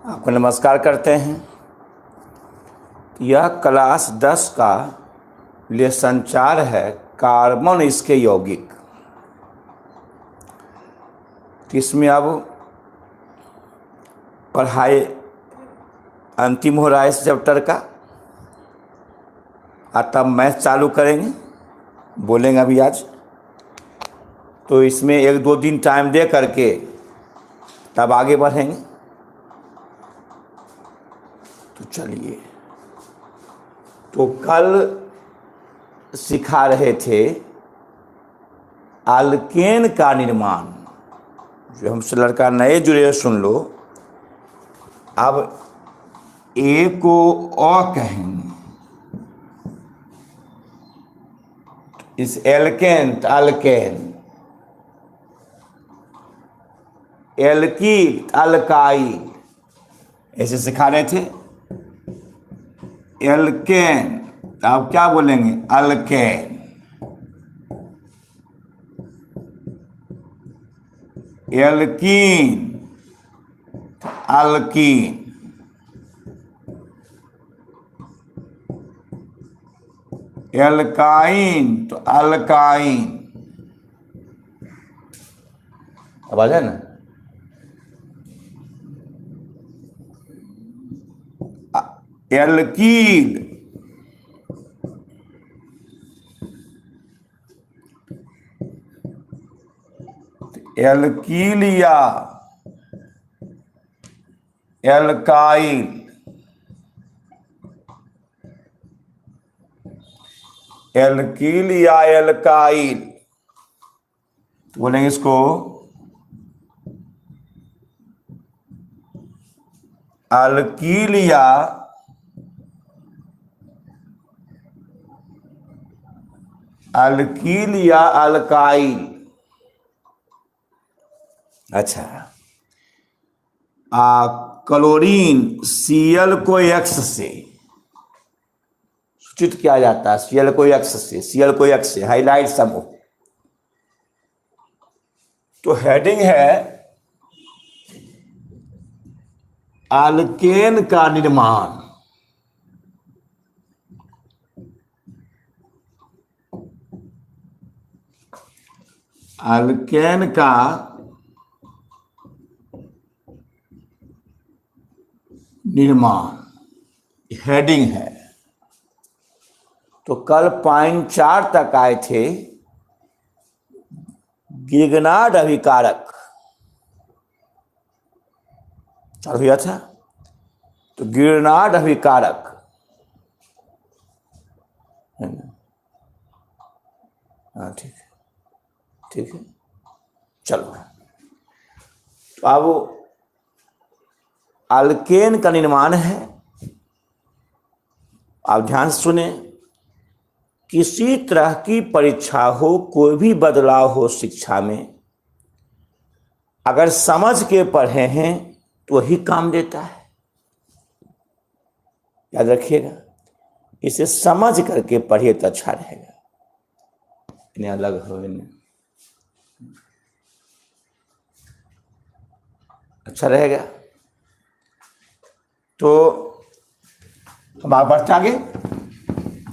आपको नमस्कार करते हैं। यह क्लास 10 का लेसन 4 है, कार्बन इसके यौगिक। तो इसमें अब पढ़ाई अंतिम हो रहा है इस चैप्टर का, और तब मैथ चालू करेंगे, बोलेंगे अभी आज। तो इसमें 1-2 दिन टाइम दे करके तब आगे बढ़ेंगे। तो चलिए, तो कल सिखा रहे थे अल्केन का निर्माण। जो हमसे लड़का नए जुड़े सुन लो। अब ए को अ कहेंगे, इस एल्केन अल्केन, एल्कील अल्काइल, ऐसे सिखा रहे थे। एल्केन, आप क्या बोलेंगे? अल्केन। Alkene, alkyne. एल्काइन तो अल्काइन। आवाज है ना? एल्कील, एल्कीलिया, एल्काइल, एल्कील या एल्काइल बोलेंगे इसको। अल्कील या अल्कील या अल्काइल। अच्छा, क्लोरीन Cl को X से सूचित किया जाता है। Cl को X से, Cl को X से हाइलाइट समूह। तो हेडिंग है अल्केन का निर्माण। अल्केन का निर्माण हेडिंग है। तो कल पॉइंट 4 तक आए थे। गिगनार्ड अभिकारक चालू हुआ था। तो गिगनार्ड अभिकारक है ना? हाँ, ठीक है, ठीक है, चलो। तो अब अल्केन का निर्माण है। आप ध्यान से सुने। किसी तरह की परीक्षा हो, कोई भी बदलाव हो शिक्षा में, अगर समझ के पढ़े हैं तो वही काम देता है। याद रखिएगा, इसे समझ करके पढ़िए तो अच्छा रहेगा। इन्हें अलग हो, इन्हें अच्छा रहेगा। तो अब आप बढ़ते आगे।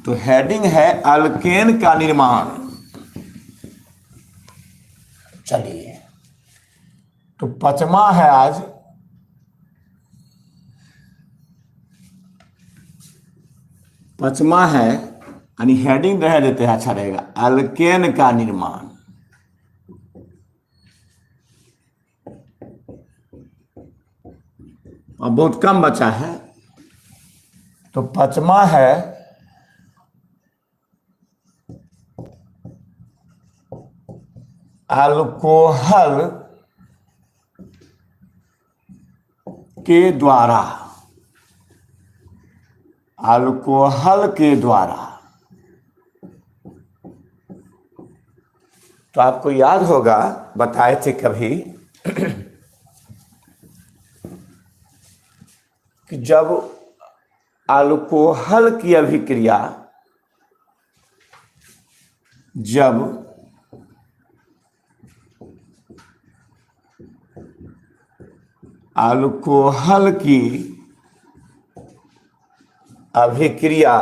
तो हेडिंग है अल्केन का निर्माण। चलिए, तो 5वां है आज। पांचवा है, यानी हेडिंग रह देते हैं, अच्छा रहेगा। अल्केन का निर्माण। अब बहुत कम बचा है। तो 5वां है अल्कोहल के द्वारा। अल्कोहल के द्वारा। तो आपको याद होगा, बताए थे कभी कि जब अल्कोहल की अभिक्रिया, जब अल्कोहल की अभिक्रिया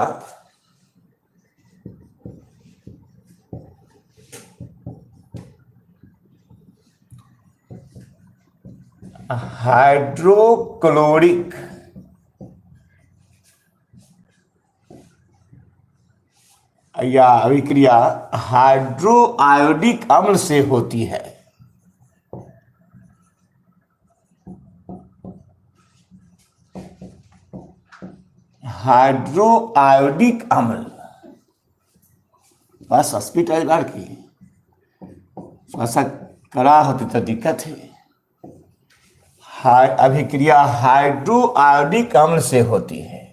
हाइड्रोक्लोरिक या अभिक्रिया हाइड्रो आयोडिक अम्ल से होती है। हाइड्रो आयोडिक अम्ल बस हॉस्पिटल की ऐसा करा होती तो दिक्कत है। अभिक्रिया हाइड्रो आयोडिक अम्ल से होती है।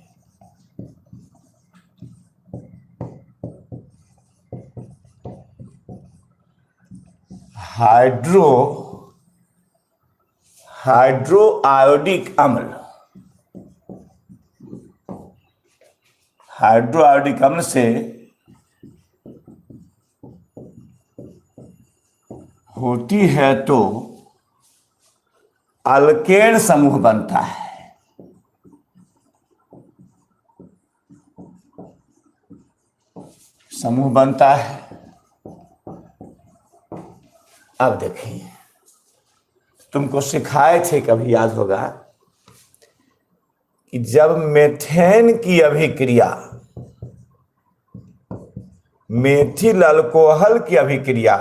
हाइड्रो आयोडिक अम्ल हाइड्रो आयोडिक अम्ल से होती है तो अल्केन समूह बनता है। समूह बनता है। अब देखिए, तुमको सिखाए थे, कभी याद होगा कि जब मेथेन की अभिक्रिया मेथिल अल्कोहल की अभिक्रिया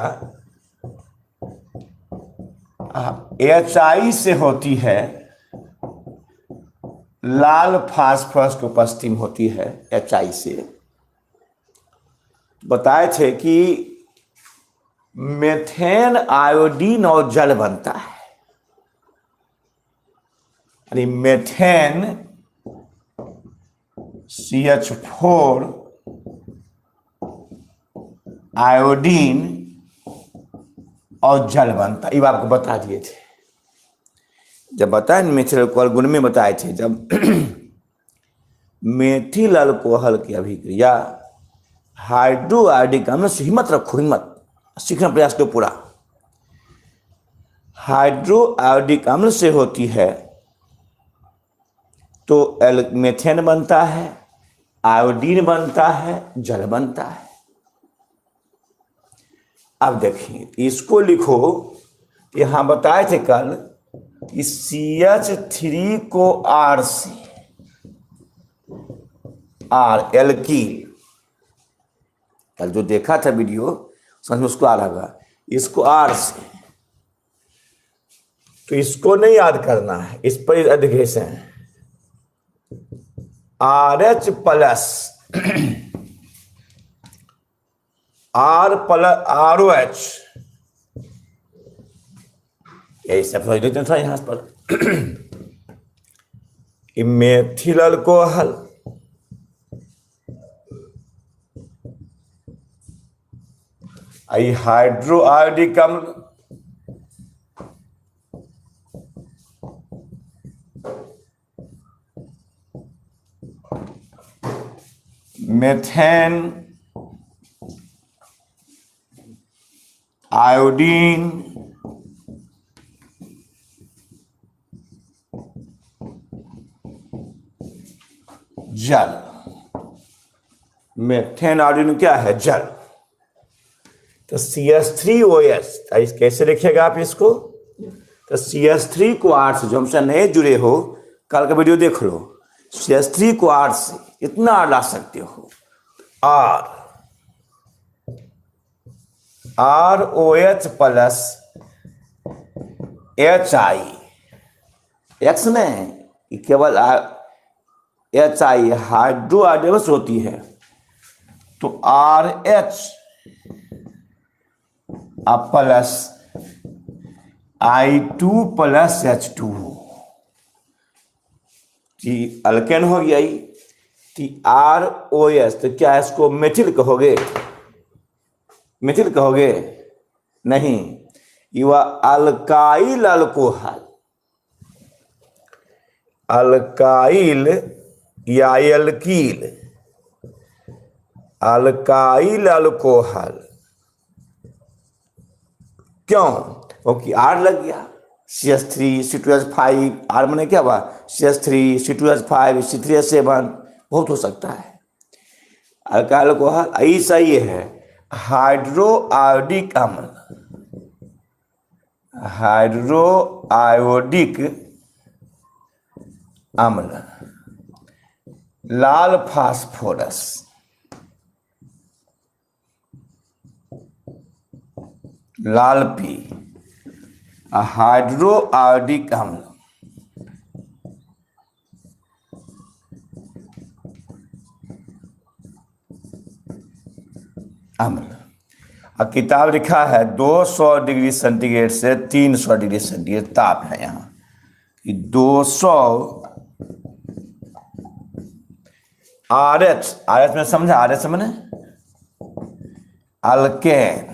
HI से होती है, लाल फास्फोरस की उपस्थिति में होती है HI से, बताए थे कि मेथेन आयोडीन और जल बनता है। यानी मेथेन CH4 आयोडीन और जल बनता। ये आपको बता दिए थे जब बताए मेथिल अल्कोहल गुण में बताए थे। जब मेथिल अल्कोहल की अभिक्रिया हाइड्रो आयोडिक अम्ल से, हिम्मत रखो, हिम्मत सीखना प्रयास करो पूरा, हाइड्रो आयोडिक अम्ल से होती है तो मेथेन बनता है, आयोडीन बनता है, जल बनता है। अब देखिए, इसको लिखो। यहां बताए थे कल कि CH3 को R से, R एल्कील, कल जो देखा था वीडियो समझ में उसको आ रहा, इसको R से, तो इसको नहीं याद करना है, इस पर एडहेशन है। RH plus R plus ROH, यही सब समझ लेते था यहां पर। मेथिल अल्कोहल हाइड्रो आयोडिक अम्ल मेथेन आयोडीन जल। मेथेन आयोडीन क्या है? जल। तो CH3OH, कैसे लिखिएगा आप इसको? तो CH3 को R से, जो हमसे नए जुड़े हो कल का वीडियो देख लो, CH3 को R से इतना R ला सकते हो, ROH प्लस HI, एक्स नहीं, केवल HI हाइड्रो आयोडीन होती है, तो RH plus I2 plus H2 जी अल्केन हो गया। ROH तो क्या इसको मेथिल कहोगे? मेथिल कहोगे? नहीं, यह अल्काइल अल्कोहल, अल्काइल या एल्कील, अल्काइल अल्कोहल। क्यों? क्योंकि R लग गया, CH3 C2H5, R मैंने क्या हुआ, CH3 C2H5 C3H7, बहुत हो सकता है। अल्काइल अल्कोहल ऐसा ही है, हाइड्रो आयोडिक अम्ल, हाइड्रो आयोडिक अम्ल, लाल फास्फोरस, लाल पी, हाइड्रो आयोडिक अम्ल, अम्ल। और किताब लिखा है 200 डिग्री सेंटीग्रेड से 300 डिग्री सेंटीग्रेड ताप है यहाँ, कि 200 RH, RH में समझा, RH मैंने अल्केन,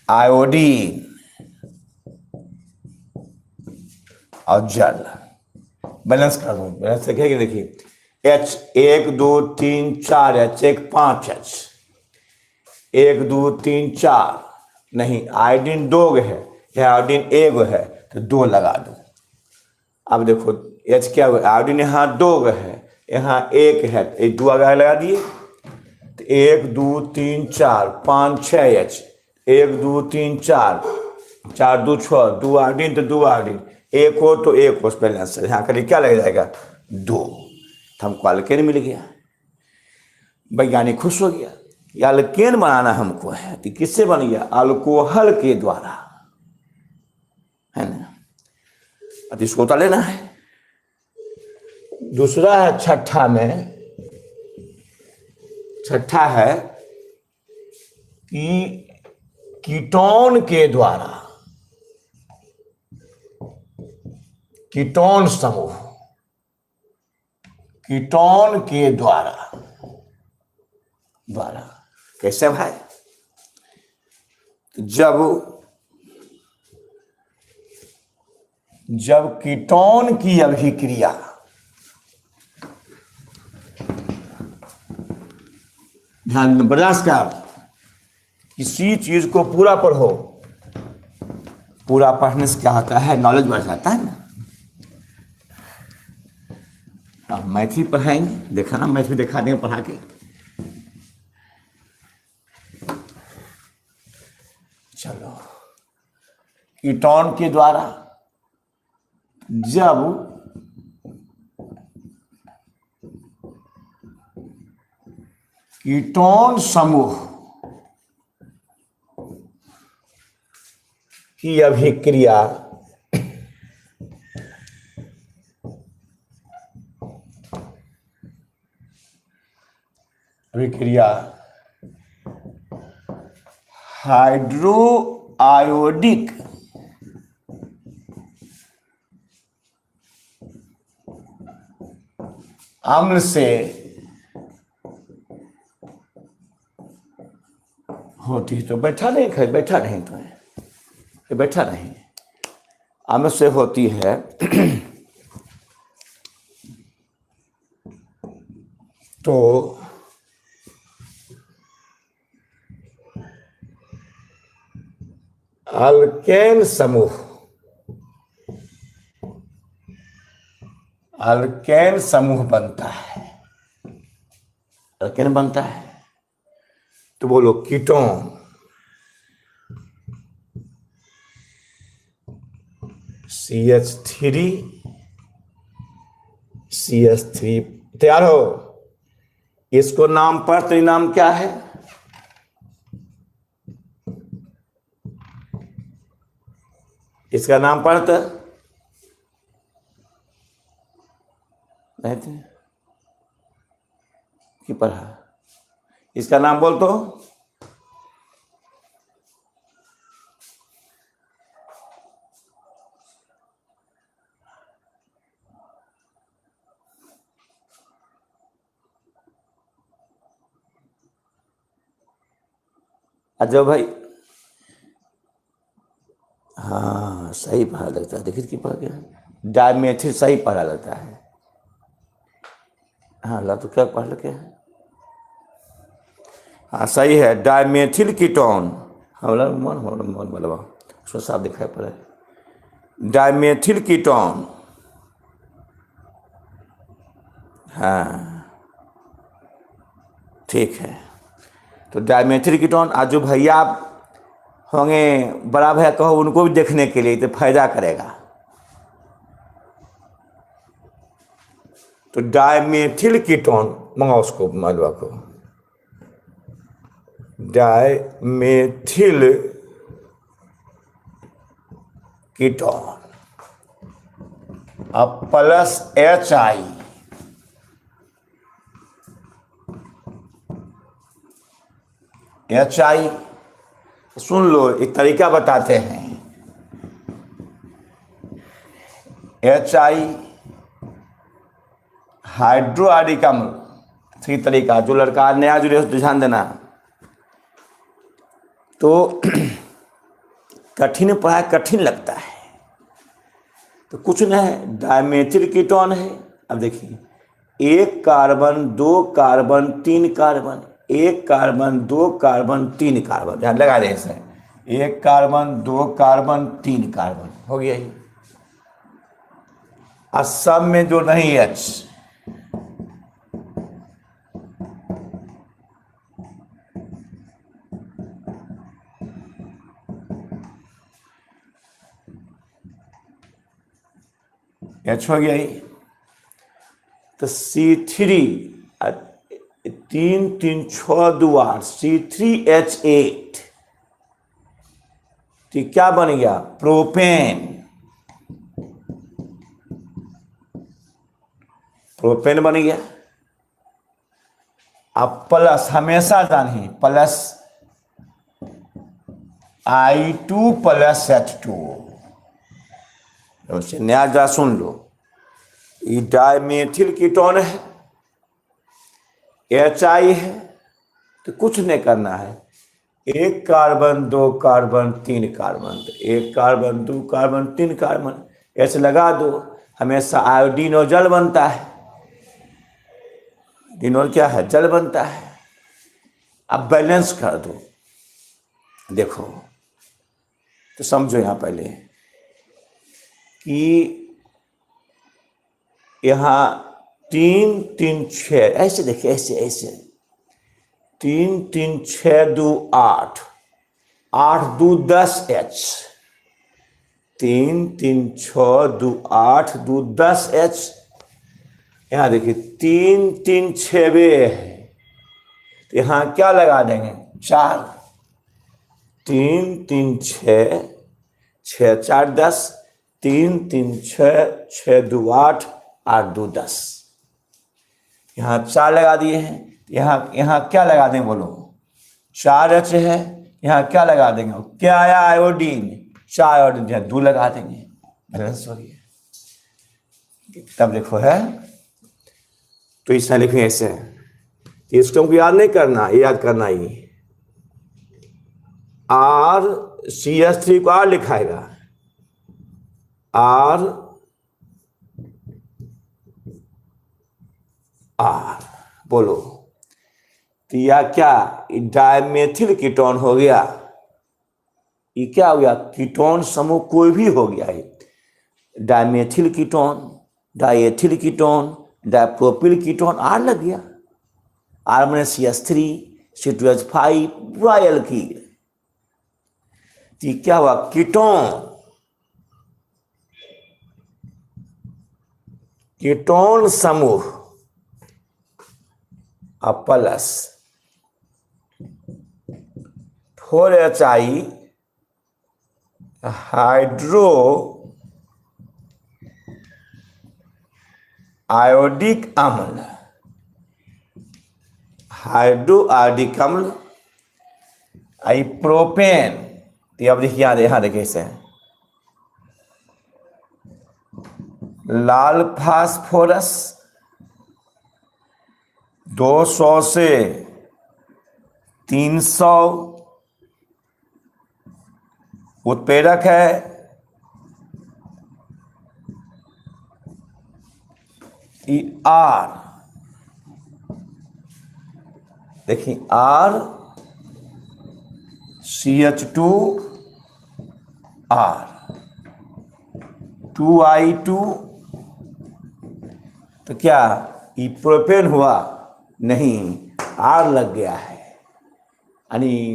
आयोडीन और जल। बैलेंस कर दूं, बैलेंस देखिए, देखिए H 1 2 3 4 H 1 5 H 1 2 3 4, नहीं आयोडीन 2 है, आयोडीन 1 है तो 2 लगा दो। अब देखो H क्या हुआ, आयोडीन यहाँ 2 है, यहाँ 1 है, 2 आगे लगा दिए तो 1 2 3 4 5 6 H 1 2 3 4 4 2 6, 2 आयोडीन तो 2 आयोडीन, 1 हो तो 1 हो, बैलेंस यहाँ करीब क्या लग जाएगा 2, तो हमको अल्केन मिल गया। वैज्ञानिक खुश हो गया, ये अल्केन बनाना हमको है, तो किससे बन गया, अल्कोहल के द्वारा, है ना। अब इसको तो लेना है। दूसरा है छठा में, छठा है कि कीटोन के द्वारा, कीटोन समूह, कीटोन के द्वारा, कैसे भाई, जब कीटोन की अभिक्रिया ध्यान बर्दाश्त कर, किसी चीज को पूरा पढ़ो, पूरा पढ़ने से क्या होता है, नॉलेज बढ़ जाता है ना। अब मैथ भी पढ़ाएंगे, देखा ना, मैथ भी दिखा देंगे पढ़ा के। चलो, कीटोन के द्वारा जब कीटोन समूह की अभिक्रिया हाइड्रो आयोडिक अम्ल से होती, तो बैठा नहीं तो बैठा नहीं, अम्ल से होती है तो अल्केन समूह बनता है, अल्केन बनता है। तो बोलो कीटोन, CH3 तैयार हो। इसको नाम पर तो नाम क्या है, इसका नाम पढ़ते नहीं थे कि पढ़ा, इसका नाम बोल तो, अच्छा भाई, हाँ सही पढ़ा लगता है, देखिए कि पढ़ गया, डायमेथिल सही पढ़ा लगता है। हाँ ला तो क्या पढ़ लगे है, हाँ सही है, डायमेथिल कीटोन, मन बोलवा उसको साफ दिखाई पड़ा है। डायमेथिल कीटोन, हाँ ठीक है। तो डायमेथिल कीटोन आज जो भैया होंगे, बड़ा भैया कहो उनको भी देखने के लिए, तो फायदा करेगा। तो डायमेथिल कीटोन मंगाओ उसको, मलबा को, डायमेथिल कीटोन अब प्लस HI, HI सुन लो, एक तरीका बताते हैं। HI हाइड्रोआयडिक अम्ल, सही तरीका, जो लड़का नया जुड़े हो तो ध्यान देना। तो कठिन पढ़ाई कठिन लगता है, तो कुछ नहीं, डायमेथिल कीटोन है। अब देखिए, 1 carbon 2 carbon 3 carbon, 1 carbon 2 carbon 3 carbon, ध्यान लगा दें इसे, 1 कार्बन 2 कार्बन 3 कार्बन हो गया ही। और सब में जो नहीं H, H हो गया ही। तो C3 3 3 6 2 8, C3H8, तो क्या बन गया? प्रोपेन। प्रोपेन बन गया। अब प्लस हमेशा जानिए, प्लस I2 प्लस H2। नया जरा सुन लो, ये डायमेथिल कीटोन है, HI है, तो कुछ नहीं करना है, 1 कार्बन 2 कार्बन 3 कार्बन, तो 1 कार्बन 2 कार्बन 3 कार्बन ऐसे लगा दो। हमेशा आयोडीन और जल बनता है, आयोडीन और क्या है? जल बनता है। अब बैलेंस कर दो, देखो तो समझो यहाँ पहले कि यहाँ 3 3 6, ऐसे देखिए, ऐसे ऐसे 3 3 6 2 8, 8 2 10 H, 3 3 6 2 8 2 10 H। यहाँ देखिए 3 3 6 है, तो यहाँ क्या लगा देंगे? 4, 3 3 6 6 4 10, 3 3 6 6 2 8 8 2 10, यहाँ 4 लगा दिए हैं। यहाँ क्या लगा देंगे बोलो? 4 H है, यहाँ क्या लगा देंगे? क्या आया? आयोडीन। 4 आयोडीन, यहाँ 2 लगा देंगे, बैलेंस हो गया। तब देखो है, तो इस लिखेंगे ऐसे, इसको हमको याद नहीं करना, ये याद करना ही, RCH3 को R लिखाएगा, R बोलो, तो यह क्या? डायमेथिल कीटोन हो गया। ये क्या हो गया? कीटोन समूह कोई भी हो गया है, dimethyl ketone, डायएथिल ketone, डायप्रोपिल ketone, R लग गया। R में CH3 C2H5 पूरा एल्कीन। क्या हुआ? कीटोन, कीटोन समूह प्लस 4HI हाइड्रो आयोडिक अम्ल, हाइड्रो आयोडिक अम्ल, आई प्रोपेन। तो अब देखिए यहाँ देखिए इसे, लाल फास्फोरस 200 से 300 उत्प्रेरक है, R देखिए, R CH2 R, 2I2, तो क्या ये प्रोपेन हुआ? नहीं, R लग गया है, यानी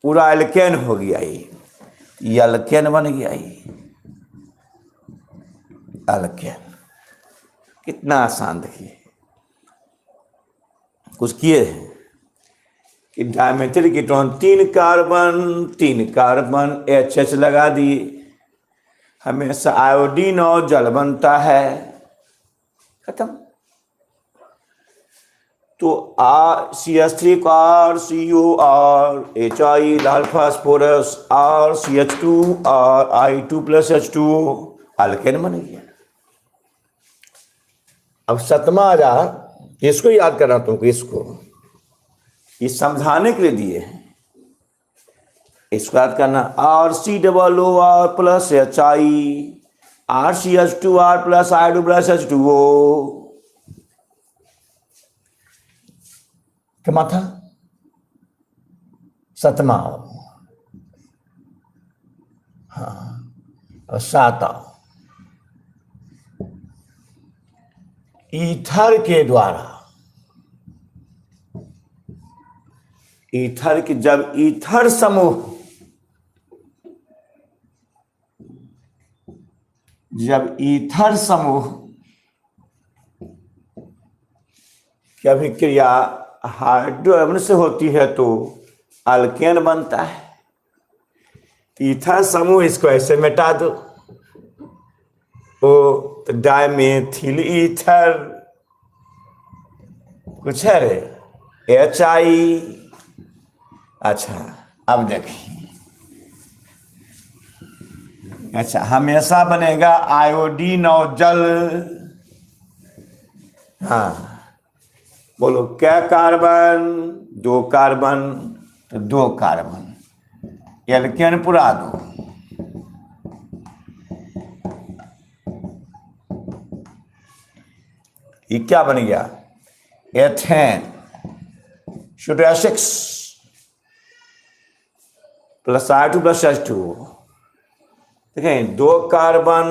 पूरा एल्केन हो गया। ये एल्केन बन गया। ये एल्केन कितना आसान देखिए। कुछ किए हैं कि डायमेथिल कीटोन 3 कार्बन HH लगा दिए। हमेशा आयोडीन और जल बनता है, खत्म। तो CH3 को RCO और HI लाल फास्फोरस RCH2 और I2+H2O अल्केन बन गया। अब 7वां आ जा, इसको याद करना तुमको, इसको ये समझाने के लिए दिए हैं। इसको याद करना, RCOOR+HI RCH2R+I2+H2O। क्या था? 7वां। हाँ, और 7वां ईथर के द्वारा, ईथर की जब ईथर समूह, जब ईथर समूह की अभिक्रिया हाइड्रोजन से होती है तो अल्केन बनता है। ईथर समूह, इसको ऐसे मिटा दो, ओ तो डायमेथिल ईथर कुछ है रे, HI। अच्छा, अब देखिए, अच्छा हमेशा बनेगा आयोडीन और जल। हाँ बोलो, क्या कार्बन? 2 कार्बन, तो 2 कार्बन एल्केन पुरा दो। ये क्या बन गया? Ethane C6 plus I2+H2O। देखें, 2 कार्बन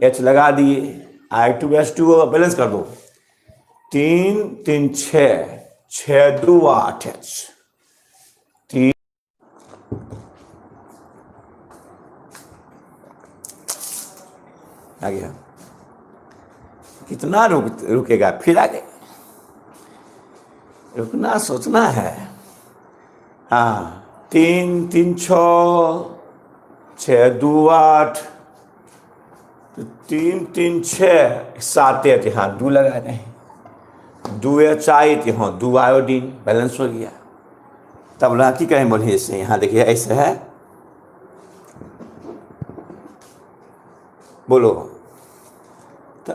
H लगा दिए, I2+H2O बैलेंस कर दो, 3 3 6 6 2 8 H 3। आ गया। कितना रुकेगा, फिर आगे रुकना, सोचना है। हाँ, 3 3 6 6 2 8, तो 3 3 6 7 8, यहाँ 2 लगा दें, 2 HI, यहाँ 2 आयोडीन, बैलेंस हो गया। तब राखी कहें बोलिए से, यहाँ देखिए ऐसे है, बोलो तो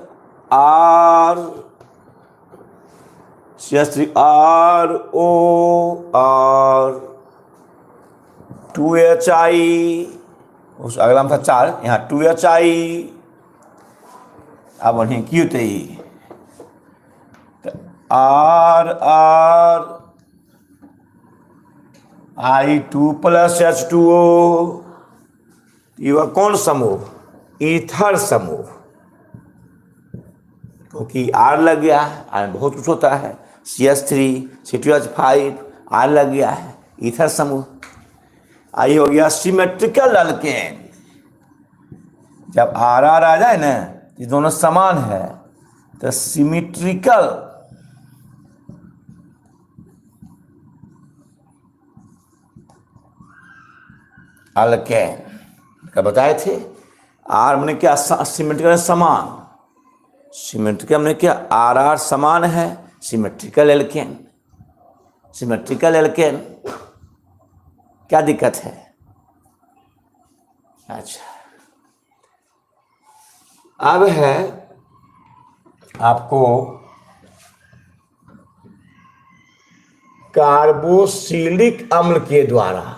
CH3 RO और 2HI, उस अगला में था 4, यहाँ 2HI। अब बढ़िया क्यों थे R I2+H2O। यह कौन समूह? ईथर समूह, क्योंकि R लग गया है, R में बहुत कुछ होता है, CH3 C2H5 R लग गया है, ईथर समूह। आई हो गया सिमेट्रिकल अल्केन। जब RR आ जाए ना, ये दोनों समान है, तो सिमेट्रिकल अल्केन का बताए थे। R मैंने क्या? सिमेट्रिकल समान, सिमेट्रिकल में क्या? RR समान है, सिमेट्रिकल एल्केन। सिमेट्रिकल एल्केन क्या दिक्कत है? अच्छा, अब है आपको कार्बोक्सिलिक अम्ल के द्वारा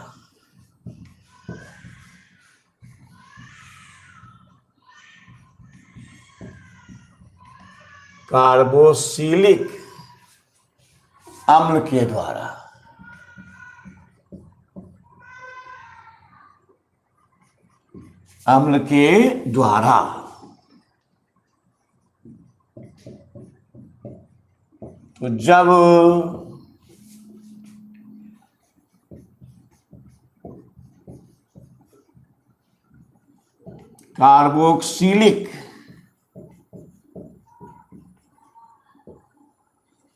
कार्बोक्सिलिक अम्ल के द्वारा अम्ल के द्वारा। तो जब कार्बोक्सिलिक,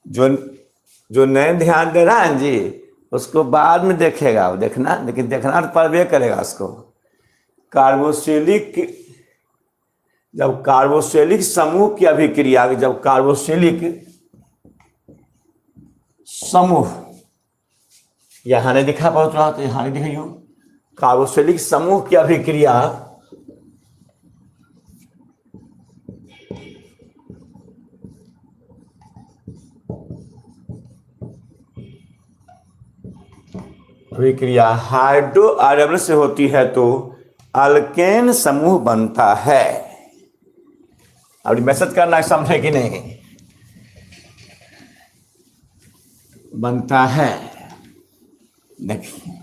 जो नए ध्यान दे रहा है जी, उसको बाद में देखेगा, देखना, लेकिन देखना तो पड़बे करेगा उसको। कार्बोक्सिलिक, जब कार्बोक्सिलिक समूह की अभिक्रिया, जब कार्बोक्सिलिक समूह, यहां नहीं दिखा बहुत रहा तो यहां नहीं दिखाइयो, कार्बोक्सिलिक समूह की अभिक्रिया हाइड्रो आयरन से होती है तो अल्केन समूह बनता है। अब मैसेज करना समझे कि नहीं, बनता है। देखिए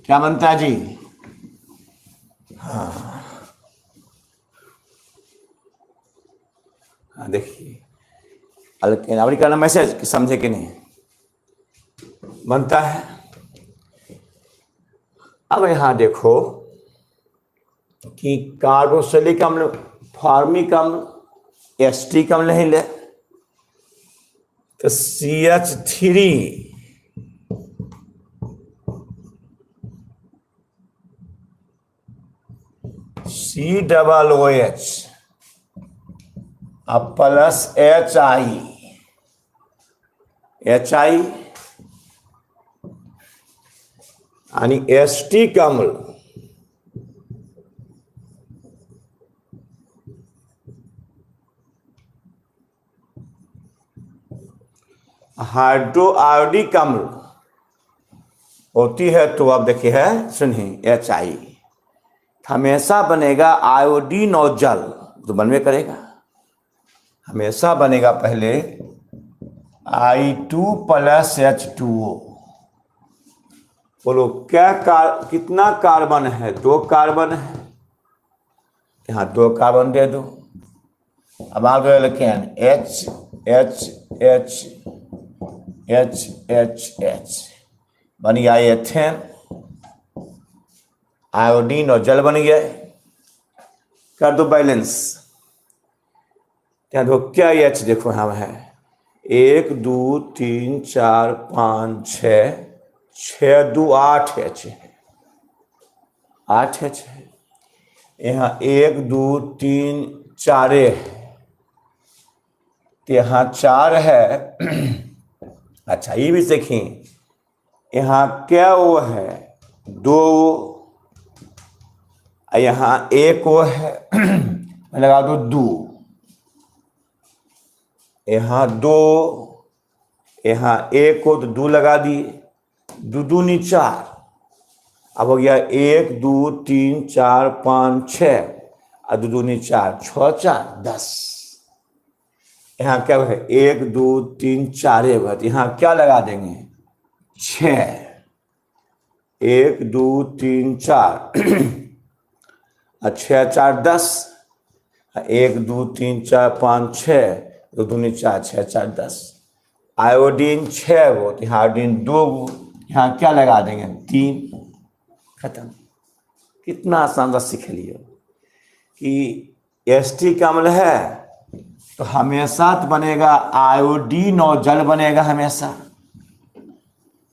क्या बनता है जी? हाँ देखिए, अल्केन, अब करना मैसेज समझे कि नहीं, बनता है। अब यहां देखो कि कार्बोक्सिलिक अम्ल, फॉर्मिक अम्ल, एस्टिक अम्ल नहीं ले तो CH3 COOH अब प्लस HI यानी एस्टिक अम्ल हाइड्रोआयोडिक अम्ल होती है तो अब देखिए है, सुनिए, HI हमेशा बनेगा आयोडीन और जल, तो बनवे करेगा, हमेशा बनेगा पहले I2 प्लस H2O। बोलो क्या कितना कार्बन है? 2 कार्बन है, यहां 2 कार्बन दे दो। अब आप लिखें H H H H H H, बन गया एथेन, आयोडीन और जल बन गया। कर दो बैलेंस, क्या दो, क्या H देखो यहां है 1 2 3 4 5 6 6 2 8 H है, 8 H है। यहाँ 1 2 3 4 है, तो यहाँ 4 है। अच्छा ये भी देखें, यहाँ क्या वो है 2, यहाँ 1 वो है, लगा दो 2, यहाँ 2, यहाँ 1 को तो 2 लगा दिए, 2 दूनी 4, अब हो गया 1 2 3 4 5 6 और 2 दूनी 4, 6 4 10। यहाँ क्या है 1 2 3 4 है, यहाँ क्या लगा देंगे 6, 1 2 3 4 6 4 10, 1 2 3 4 5 6, 2 दूनी 4 6 4 10। आयोडीन 6 वो, तो यहाँ आयोडीन 2 वो, यहाँ क्या लगा देंगे 3, खत्म। कितना आसान सा सीख लियो कि एस्टिक अम्ल है तो हमेशा तो बनेगा आयोडीन और जल बनेगा,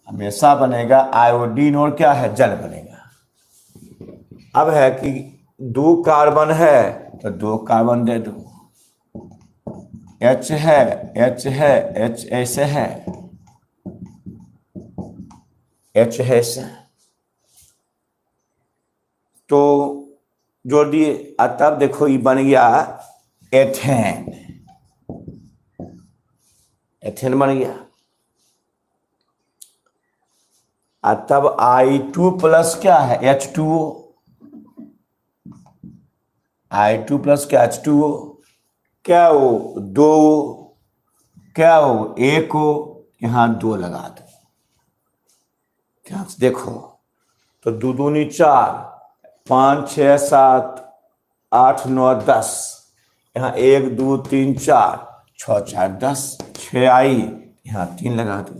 हमेशा बनेगा आयोडीन और क्या है, जल बनेगा। अब है कि 2 कार्बन है तो 2 कार्बन दे दो, H है H ऐसे है, H है ऐसे, तो जोड़ दिए। तब देखो ये बन गया एथेन, एथेन बन गया। तब I2 प्लस क्या है H2O, I2 प्लस क्या H2O, क्या वो 2, क्या हो, एक हो, यहां 2 लगा दो। क्या देखो, तो 2 दूनी 4, 5 6 7 8 9 10, यहाँ 1 2 3 4, 6 4 10, 6 आई, यहाँ 3 लगा दो।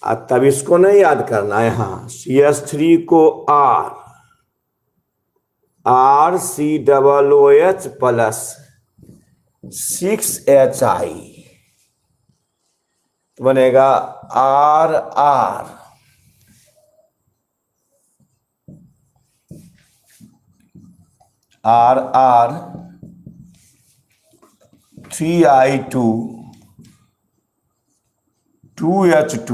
अब तब इसको नहीं याद करना, यहाँ CH3 को RCOOH प्लस 6HI बनेगा RR 3I2 2H2।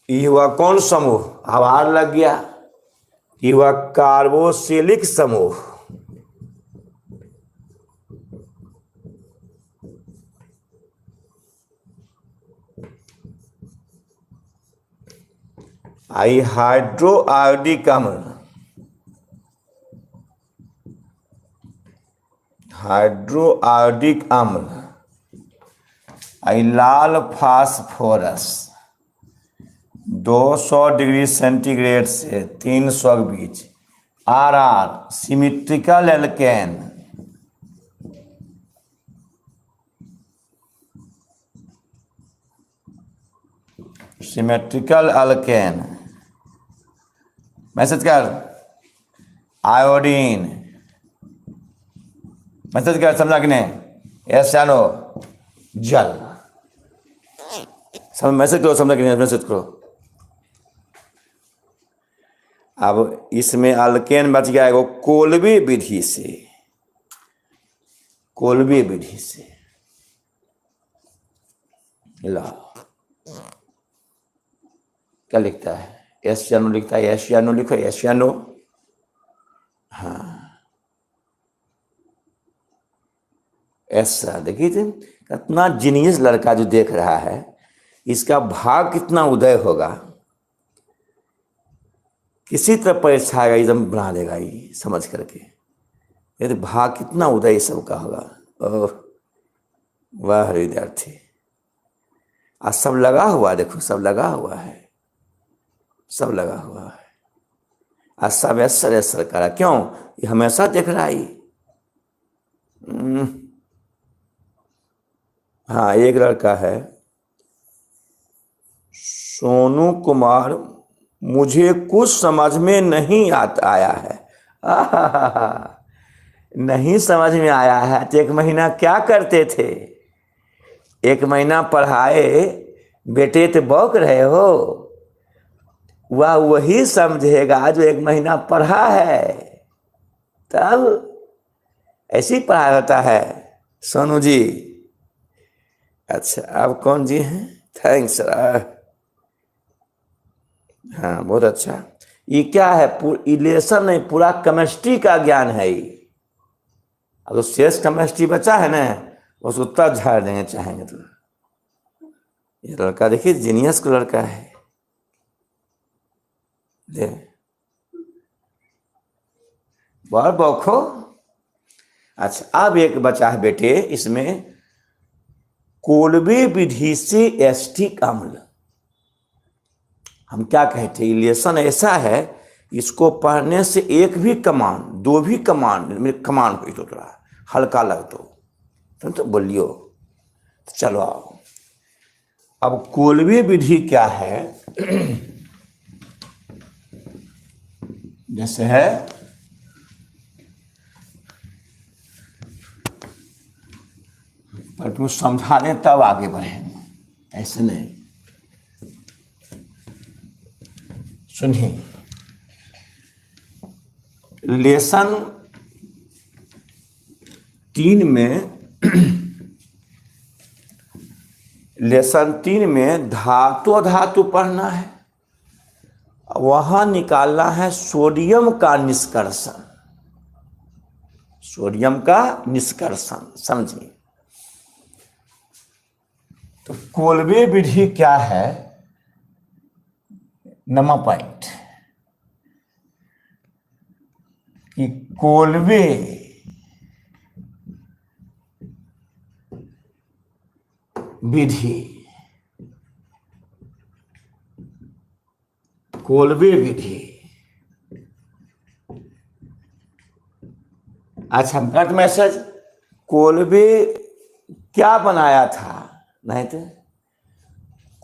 ये हुआ कौन समूह, अब R लग गया, ये हुआ कार्बोक्सिलिक समूह। आई हाइड्रोआयोडिक अम्ल, हाइड्रोआयोडिक अम्ल, आई लाल फास्फोरस 200 डिग्री सेंटीग्रेड से 300 के बीच, RR symmetrical alkane, symmetrical alkane, message कर आयोडीन, मैसेज कर, समझा कि नहीं, एसियानो जल, समझ, मैसेज करो, समझा कि नहीं, मैसेज करो। अब इसमें अल्केन बच गया है कोल्बे विधि से, कोल्बे विधि से ला, क्या लिखता है, एशियानो लिखता है, एशियानो लिखो, एशियानो, हाँ ऐसा। देखिए कितना जीनियस लड़का जो देख रहा है, इसका भाग कितना उदय होगा, किसी तरह परीक्षा आएगा एकदम बना देगा ये समझ करके, ये तो भाग कितना उदय सबका होगा। ओह वाह विद्यार्थी, आज सब लगा हुआ, देखो सब लगा हुआ है, सब लगा हुआ है, आज सब ऐसा ऐसा करा, क्यों, ये हमेशा देख रहा है। हाँ एक लड़का है सोनू कुमार, मुझे कुछ समझ में नहीं आया है। नहीं समझ में आया है तो 1 महीना क्या करते थे, 1 महीना पढ़ाए बेटे तो बौक रहे हो, वह वही समझेगा जो 1 महीना पढ़ा है, तब ऐसी पढ़ाई होता है। सोनू जी, अच्छा आप कौन जी हैं, थैंक्स सर, हाँ बहुत अच्छा। ये क्या है, इलेशन नहीं, पूरा केमिस्ट्री का ज्ञान है ये। अगर शेष केमिस्ट्री बचा है ना, उसको तब झाड़ देंगे चाहेंगे तो। ये लड़का देखिए जीनियस का लड़का है, दे बहुत बौखो। अच्छा अब एक बचा है बेटे, इसमें कोल्बे विधि से एसिटिक अम्ल, हम क्या कहते हैं, इलेशन ऐसा है, इसको पढ़ने से 1 भी कमान 2 भी कमान कमान हुई तो थोड़ा हल्का लग तो बोलियो। चलो आओ, अब कोल्बे विधि क्या है, जैसे है पर तुम समझा दें तब आगे बढ़ेंगे, ऐसे नहीं। सुनिए, लेसन 3 में लेसन 3 में धातु पढ़ना है, वहां निकालना है सोडियम का निष्कर्षण, सोडियम का निष्कर्षण, समझिए। तो कोल्बे विधि क्या है, नंबर पॉइंट कि कोल्बे विधि, कोल्बे विधि। अच्छा, गलत मैसेज। कोल्बे क्या बनाया था? नहीं तो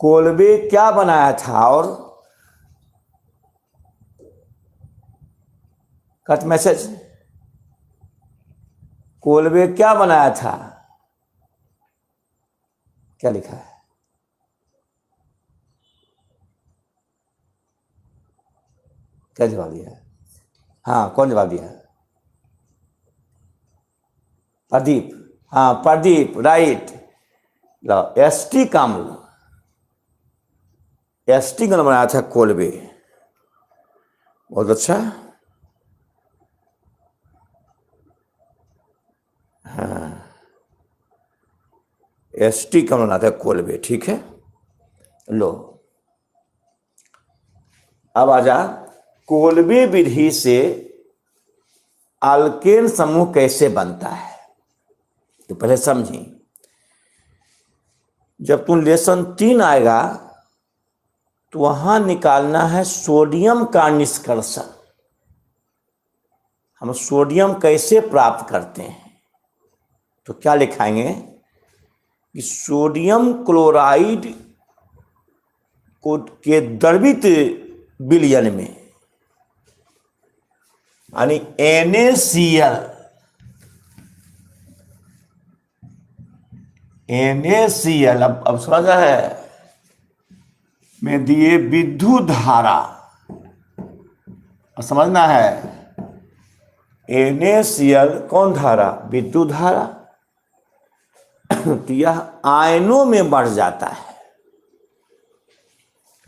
कोल्बे क्या बनाया था? और कट मैसेज, कोल्बे क्या बनाया था? क्या लिखा है? क्या जवाब दिया है? हाँ, कौन जवाब दिया है? प्रदीप। हाँ, प्रदीप, राइट। लो, एसटी कमल, एसटी कमल बनाया था कोल्बे। बहुत अच्छा। हाँ, एसटी कमल बनाया था कोल्बे, ठीक है। लो, अब आजा, कोल्बे विधि से अल्केन समूह कैसे बनता है तो पहले समझी। जब तुम लेसन 3 आएगा तो वहां निकालना है सोडियम का निष्कर्षण। हम सोडियम कैसे प्राप्त करते हैं तो क्या लिखाएंगे कि सोडियम क्लोराइड को के द्रवित विलयन में, यानी NaCl, NaCl अब समझा है में दिए विद्युत धारा, समझना है। NaCl कौन धारा? विद्युत धारा। तो यह आयनों में बढ़ जाता है।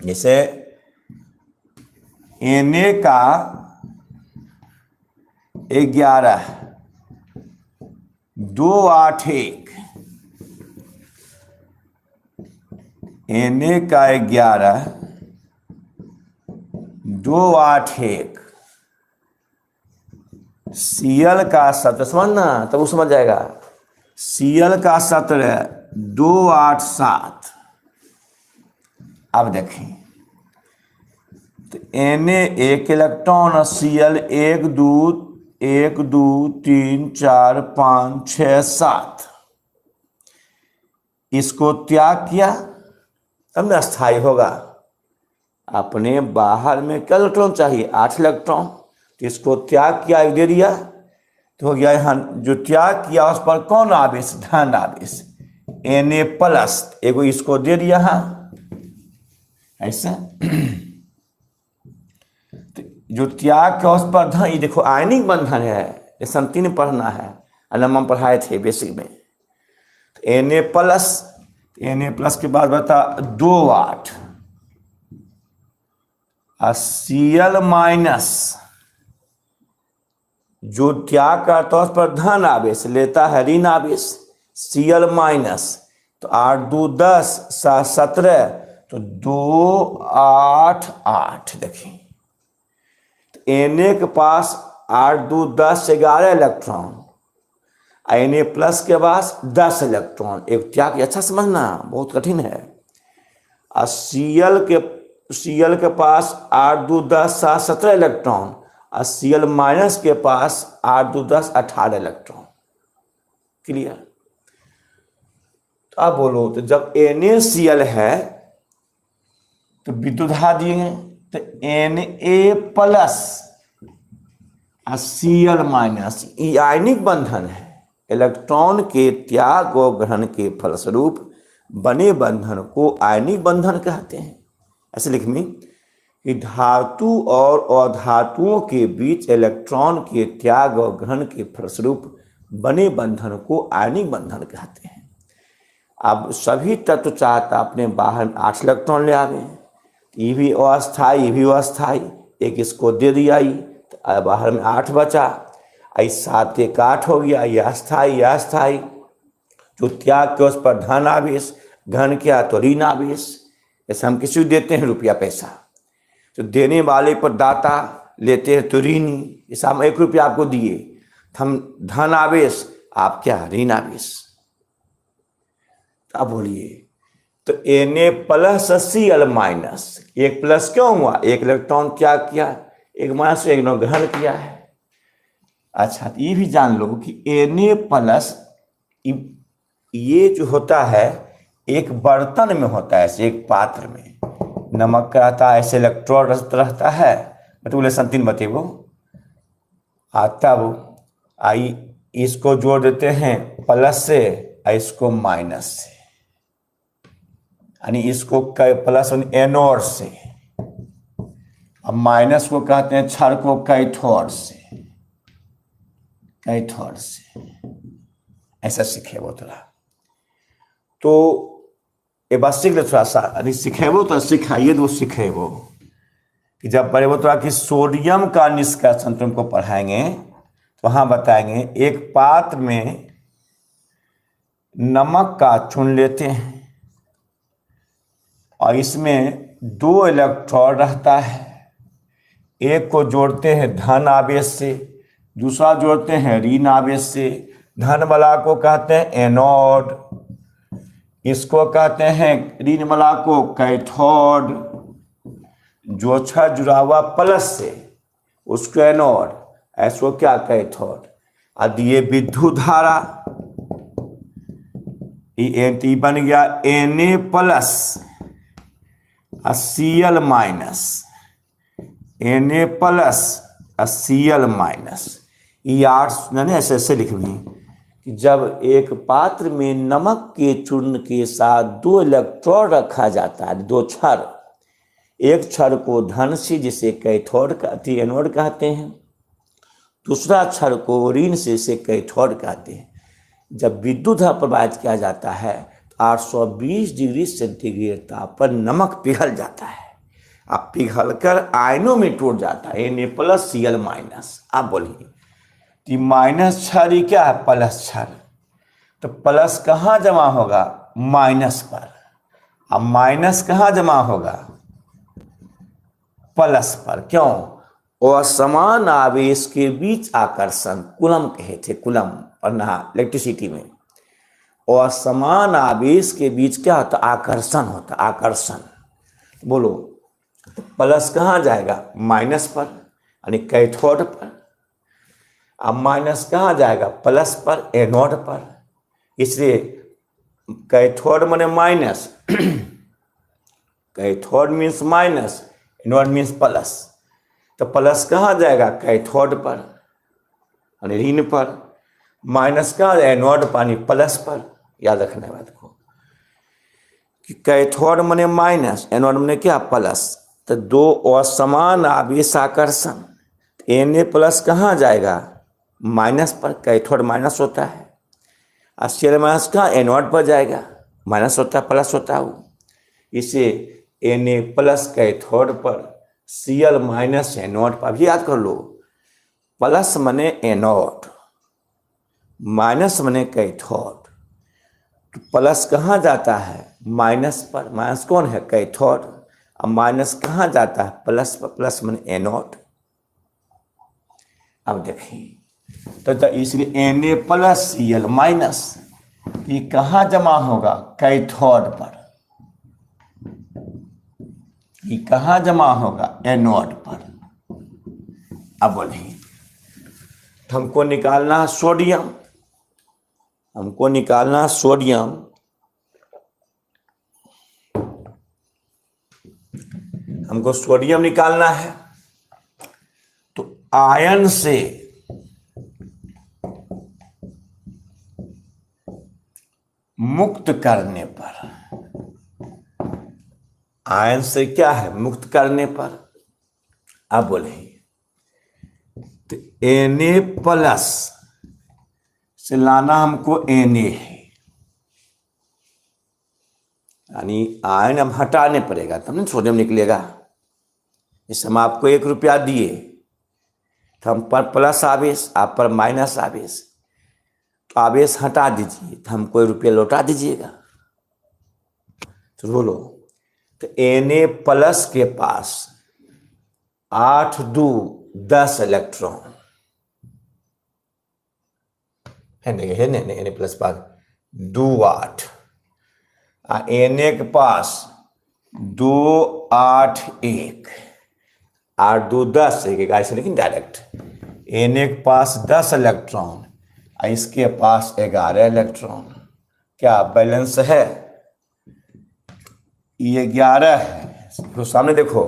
जैसे Na का 11 281, Na का 11 281, Cl का 17, समझना तब वो समझ जाएगा। Cl का 17 287। अब देखें तो Na 1 इलेक्ट्रॉन और Cl 1 2 3 4 5 6 7, इसको त्याग किया तब न स्थायी होगा। अपने बाहर में क्या इलेक्ट्रॉन चाहिए? 8 इलेक्ट्रॉन। तो इसको त्याग किया, दे दिया तो हो गया। यहाँ जो त्याग किया उस पर कौन आवेश? धन आवेश, Na+। एगो इसको दे दिया ऐसा। तो जो त्याग किया उस पर धन, ये देखो आयनिक बंधन है, ये संतीन पढ़ना है, हम पढ़ाए थे बेसिक में। तो Na+ के बाद बता 2 वाट, और Cl- जो त्याग करता है उस पर धन आवेश लेता है, ऋण आवेश, Cl-। तो 8 2 10 7 17, तो 2 8 8। देखिए तो Na के पास 8 2 10 11 इलेक्ट्रॉन, Na+ के पास 10 इलेक्ट्रॉन, एक त्याग। अच्छा समझना, बहुत कठिन है। और Cl के पास 8 2 10 7 17 इलेक्ट्रॉन, और Cl- के पास 8 2 10 18 इलेक्ट्रॉन। क्लियर? तो अब बोलो, तो जब NaCl है तो विद्युत धारा दिए तो Na+ और Cl-, ये आयनिक बंधन है। इलेक्ट्रॉन के त्याग और ग्रहण के फलस्वरूप बने बंधन को आयनिक बंधन कहते हैं। ऐसे लिखनी कि धातु और अधातुओं के बीच इलेक्ट्रॉन के त्याग और ग्रहण के फलस्वरूप बने बंधन को आयनिक बंधन कहते हैं। अब सभी तत्व चाहता अपने बाहर में 8 इलेक्ट्रॉन ले आवे, ये भी अस्थायी, ये भी अस्थायी, एक इसको दे दिया, तो बाहर में 8 बचा, 7 1 8 हो गया, यह अस्थायी, यह अस्थायी। जो त्याग के उस पर धन आवेश, घन किया तो ऋण आवेश। जैसे हम किसी को देते हैं रुपया पैसा, तो देने वाले पर दाता, लेते हैं तो ऋणी। जैसे हम 1 रुपया आपको दिए, हम धन आवेश, आप क्या ऋण आवेश। अब बोलिए, तो Na+Cl-, एक प्लस क्यों हुआ? एक इलेक्ट्रॉन क्या किया? एक माइनस एक इलेक्ट्रॉन ग्रहण किया है। अच्छा, तो ये भी जान लो कि Na+, ये जो होता है एक बर्तन में होता है, ऐसे एक पात्र में नमक का रहता है, ऐसे इलेक्ट्रोड रहता है, मेटिकुलेशन 3 बतेबो आता वो आई, इसको जोड़ देते हैं प्लस से, इसको माइनस से, यानी इसको प्लस एनोड से, अब माइनस को कहते हैं क्षार को कैथोड से, कैथोड से, ऐसा सीखेबो थोड़ा। तो ये बात सीख ले थोड़ा सा, यदि सीखेबो तो सिखाइए, तो सीखेबो कि जब पढ़ेबो थोड़ा कि सोडियम का निष्कर्षण तुमको पढ़ाएंगे तो वहां बताएंगे एक पात्र में नमक का चुन लेते हैं और इसमें 2 इलेक्ट्रॉन रहता है, एक को जोड़ते हैं धन आवेश से, दूसरा जोड़ते हैं ऋण आवेश से। धन वाला को कहते हैं एनोड, इसको कहते हैं ऋण वाला को कैथोड, जो छह जुड़ा हुआ प्लस से उसको एनोड, ऐसो क्या कैथोड। अब ये विद्युत धारा, ये बन गया Na+Cl-, Na+Cl-, ये 8 मैंने ऐसे लिख दी कि जब एक पात्र में नमक के चूर्ण के साथ 2 इलेक्ट्रॉन रखा जाता है, 2 क्षार, एक क्षार को धन से जिसे कैथोड कहते हैं, एनोड कहते हैं, दूसरा क्षार को ऋण से इसे कैथोड कहते हैं। जब विद्युत धारा प्रवाहित किया जाता है तो 820 डिग्री सेंटीग्रेड ताप पर नमक पिघल जाता है, अब पिघलकर आयनों में टूट जाता है Na+Cl-। आप बोलिए कि माइनस क्षार क्या है? प्लस क्षार। तो प्लस कहाँ जमा होगा? माइनस पर। अब माइनस कहाँ जमा होगा? प्लस पर। क्यों? असमान आवेश के बीच आकर्षण, कूलम कहे थे, कूलम पढ़ना इलेक्ट्रिसिटी में। असमान आवेश के बीच क्या होता? आकर्षण होता, आकर्षण। बोलो, प्लस कहाँ जाएगा? माइनस पर, यानी कैथोड पर। अब माइनस कहाँ जाएगा? प्लस पर, एनोड पर। इसलिए कैथोड माने minus, cathode means minus, anode means plus. तो प्लस कहाँ जाएगा? कैथोड पर, यानी ऋण पर। माइनस कहाँ? एनोड पर, यानी प्लस पर। याद रखना है बात को कि कैथोड माने माइनस, एनोड माने क्या? प्लस। तो 2 असमान आवेश आकर्षण, Na+ कहाँ जाएगा? माइनस पर, कैथोड माइनस होता है। और Cl- कहाँ? एनोड पर जाएगा, माइनस होता है, प्लस होता है वो। इसे Na+ कैथोड पर, Cl- एनोड पर। भी याद कर लो, प्लस मने एनोड, माइनस मने कैथोड। तो प्लस कहाँ जाता है? माइनस पर। माइनस कौन है? कैथोड। अब माइनस कहाँ जाता है? प्लस पर। प्लस मने एनोड। अब देखिए, तो इसलिए Na+Cl- ये कहाँ जमा होगा? कैथोड पर। ये कहाँ जमा होगा? एनोड पर। अब बोलिए, हमको निकालना है सोडियम, हमको निकालना सोडियम। हमको सोडियम निकालना है, तो आयन से मुक्त करने पर, आयन से क्या है? मुक्त करने पर। अब बोले, तो Na+ से लाना हमको Na है, यानी आयन अब हटाने पड़ेगा तब ना सोडियम निकलेगा। जैसे हम आपको 1 रुपया दिए तो हम पर प्लस आवेश, आप पर माइनस आवेश, तो आवेश हटा दीजिए तो हमको 1 रुपया लौटा दीजिएगा। तो बोलो, तो Na+ के पास 8 2 10 इलेक्ट्रॉन है, नहीं Na+ पास 2 8, Na के पास 2 8 1 8 2 10 एक ऐसे लेकिन डायरेक्ट Na के पास 10 इलेक्ट्रॉन, इसके पास 11 इलेक्ट्रॉन। क्या बैलेंस है? ये 11 है, तो सामने देखो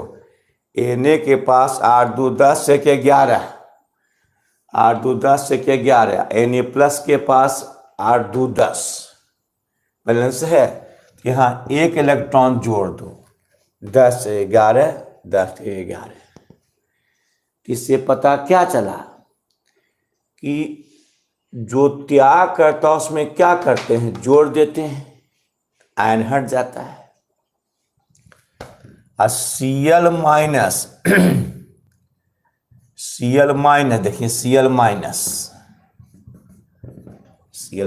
Na के पास 8 2 10 एक 11, 8 2 10 एक 11, Na प्लस के पास 8 2 10 बैलेंस है। यहाँ एक इलेक्ट्रॉन जोड़ दो, 10 से 11 10 से 11। इससे पता क्या चला कि जो त्याग करता है उसमें क्या करते हैं, जोड़ देते हैं, आयन हट जाता है। Cl माइनस Cl माइनस, देखिए Cl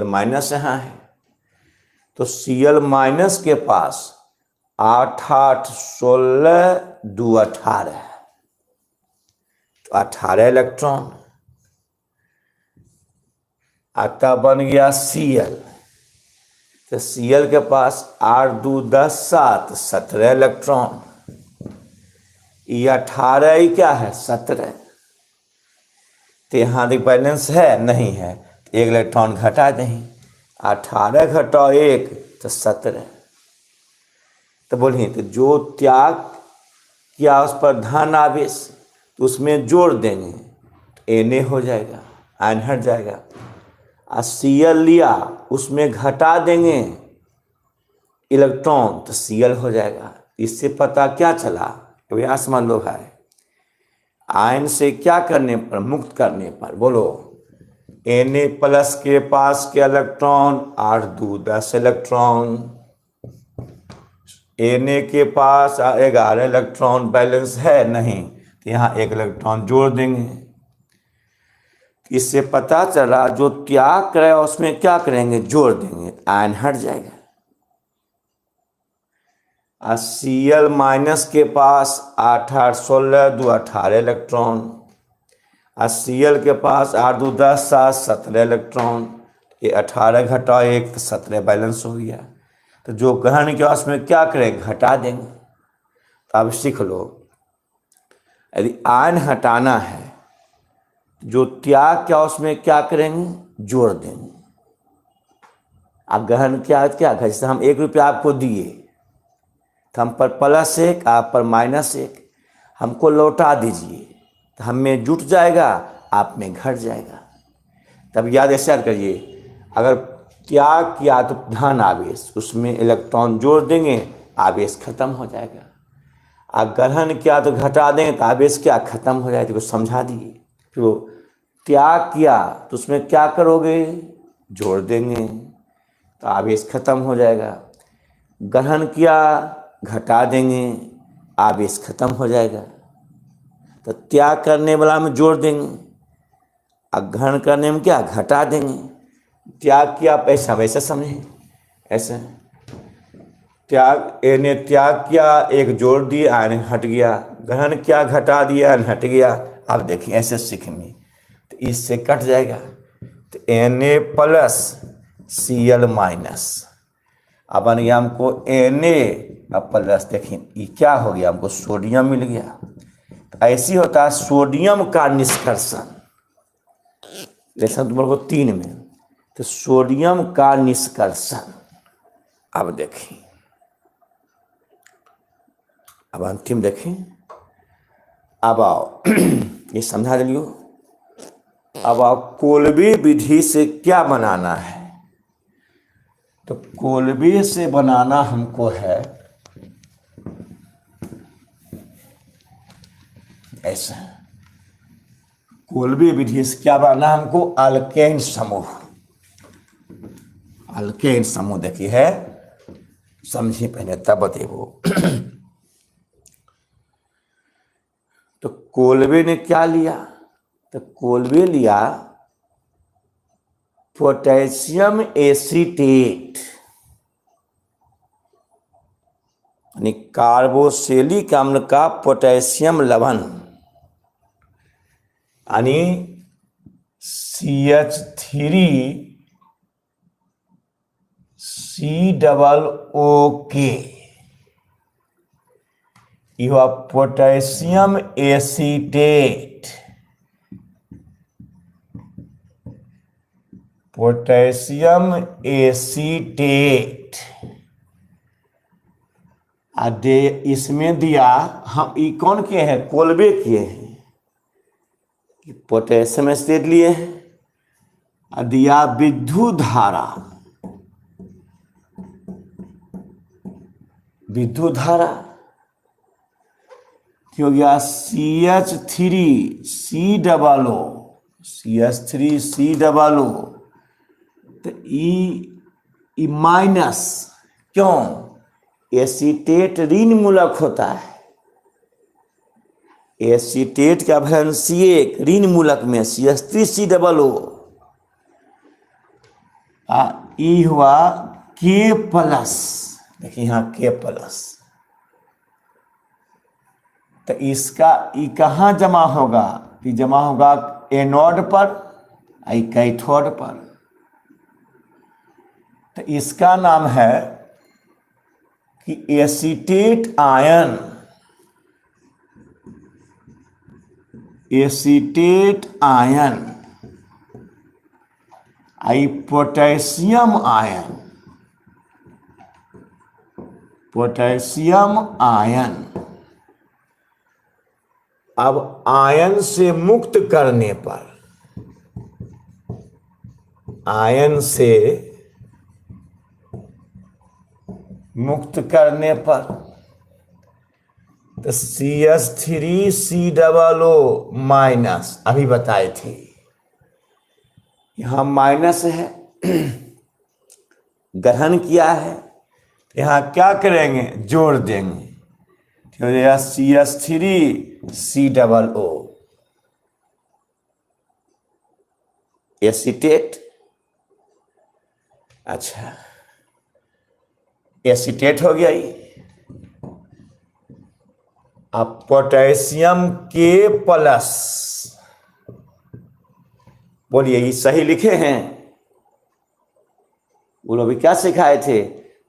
माइनस यहाँ है, तो Cl माइनस के पास 8 8 16 2 18, तो 18 इलेक्ट्रॉन आता बन गया Cl। तो Cl के पास 8 2 10 7 17 इलेक्ट्रॉन, ये 18 ही क्या है 17। तो यहाँ देख बैलेंस है नहीं है, तो एक इलेक्ट्रॉन घटा दें, 18 घटाओ 1 तो 17। तो बोलिए तो जो त्याग किया उस पर धन आवेश, तो उसमें जोड़ देंगे तो Na हो जाएगा, आयन हट जाएगा। और Cl लिया उसमें घटा देंगे इलेक्ट्रॉन तो Cl हो जाएगा। इससे पता क्या चला, व्यास मान लो है आयन से क्या करने पर, मुक्त करने पर, बोलो Na प्लस के पास के इलेक्ट्रॉन 8 2 10 इलेक्ट्रॉन, Na के पास 11 इलेक्ट्रॉन, बैलेंस है नहीं, तो यहाँ एक इलेक्ट्रॉन जोड़ देंगे। इससे पता चला जो त्याग करे उसमें क्या करेंगे, जोड़ देंगे, आयन हट जाएगा। Cl माइनस के पास 8 8 16 2 18 इलेक्ट्रॉन, Cl के पास 8 2 10 7 17 इलेक्ट्रॉन, ये 18 घटाओ 1 तो 17 बैलेंस हो गया। तो जो ग्रहण किया उसमें क्या करें, घटा देंगे। तो अब सीख लो, यदि आयन हटाना है जो त्याग किया उसमें क्या करेंगे, जोड़ देंगे। अब ग्रहण क्या क्या, जैसे हम 1 रुपया आपको दिए, तो हम पर +1 आप पर -1, हमको लौटा दीजिए, तो हम में जुट जाएगा, आप में घट जाएगा। तब याद ऐसे याद करिए, अगर त्याग किया तो धन आवेश, उसमें इलेक्ट्रॉन जोड़ देंगे, आवेश खत्म हो जाएगा। और ग्रहण किया तो घटा देंगे तो आवेश क्या खत्म हो जाएगा। तो समझा दिए। फिर वो त्याग किया तो उसमें क्या करोगे, जोड़ देंगे तो आवेश खत्म हो जाएगा। ग्रहण किया घटा देंगे, आवेश खत्म हो जाएगा। तो त्याग करने वाला में जोड़ देंगे, और ग्रहण करने में क्या घटा देंगे। त्याग किया पैसा वैसे समझे, ऐसे त्याग ने त्याग किया, एक जोड़ दिया, आयन हट गया, ग्रहण किया घटा दिया, आयन हट गया। अब देखिए ऐसे सीखेंगे तो इससे कट जाएगा। तो Na प्लस Cl माइनस, अब बन गया हमको Na प्लस, देखिए ये क्या हो गया, हमको सोडियम मिल गया। तो ऐसी होता है सोडियम का निष्कर्षण, लेसन तुम लोग को 3 में, तो सोडियम का निष्कर्षण। अब देखिए, अब अंतिम देखें, अब आओ ये समझा दिलियो। अब आओ कोल्बे विधि से क्या बनाना है। तो कोल्बे से बनाना हमको है ऐसा, कोल्बे विधि से क्या बनाना हमको, अल्केन समूह। अल्केन समूह देखिए है, समझिए पहले तब बतेबो। तो कोल्बे ने क्या लिया, तो कोल्बे लिया पोटेशियम एसीटेट, यानी कार्बोक्सिलिक अम्ल का पोटेशियम लवण, यानी CH3 COO ये हुआ पोटेशियम एसीटेट। पोटेशियम एसीटेट दे इसमें दिया, हम ये कौन किए हैं, कोलबे किए हैं। पोटेशियम एसीटेट लिए हैं और दिया विद्युत धारा। विद्युत धारा हो गया CH3COO तो ई माइनस, क्यों, एसीटेट ऋण मूलक होता है। एसीटेट का वैलेंस C1 ऋण मूलक में CH3COO। ई हुआ K+, देखिए यहाँ K+। तो इसका ई कहाँ जमा होगा, ये जमा होगा एनोड पर, आई कैथोड पर। तो इसका नाम है कि एसीटेट आयन। एसीटेट आयन आई पोटेशियम आयन। पोटेशियम आयन अब आयन से मुक्त करने पर, आयन से मुक्त करने पर तो CH3COO माइनस, अभी बताए थे यहां माइनस है, ग्रहण किया है, यहां क्या करेंगे, जोड़ देंगे, तो यह CH3COO एसीटेट। अच्छा, एसीटेट हो गया ये। अब पोटेशियम K+, बोलिए ये सही लिखे हैं? वो लोग भी क्या सिखाए थे,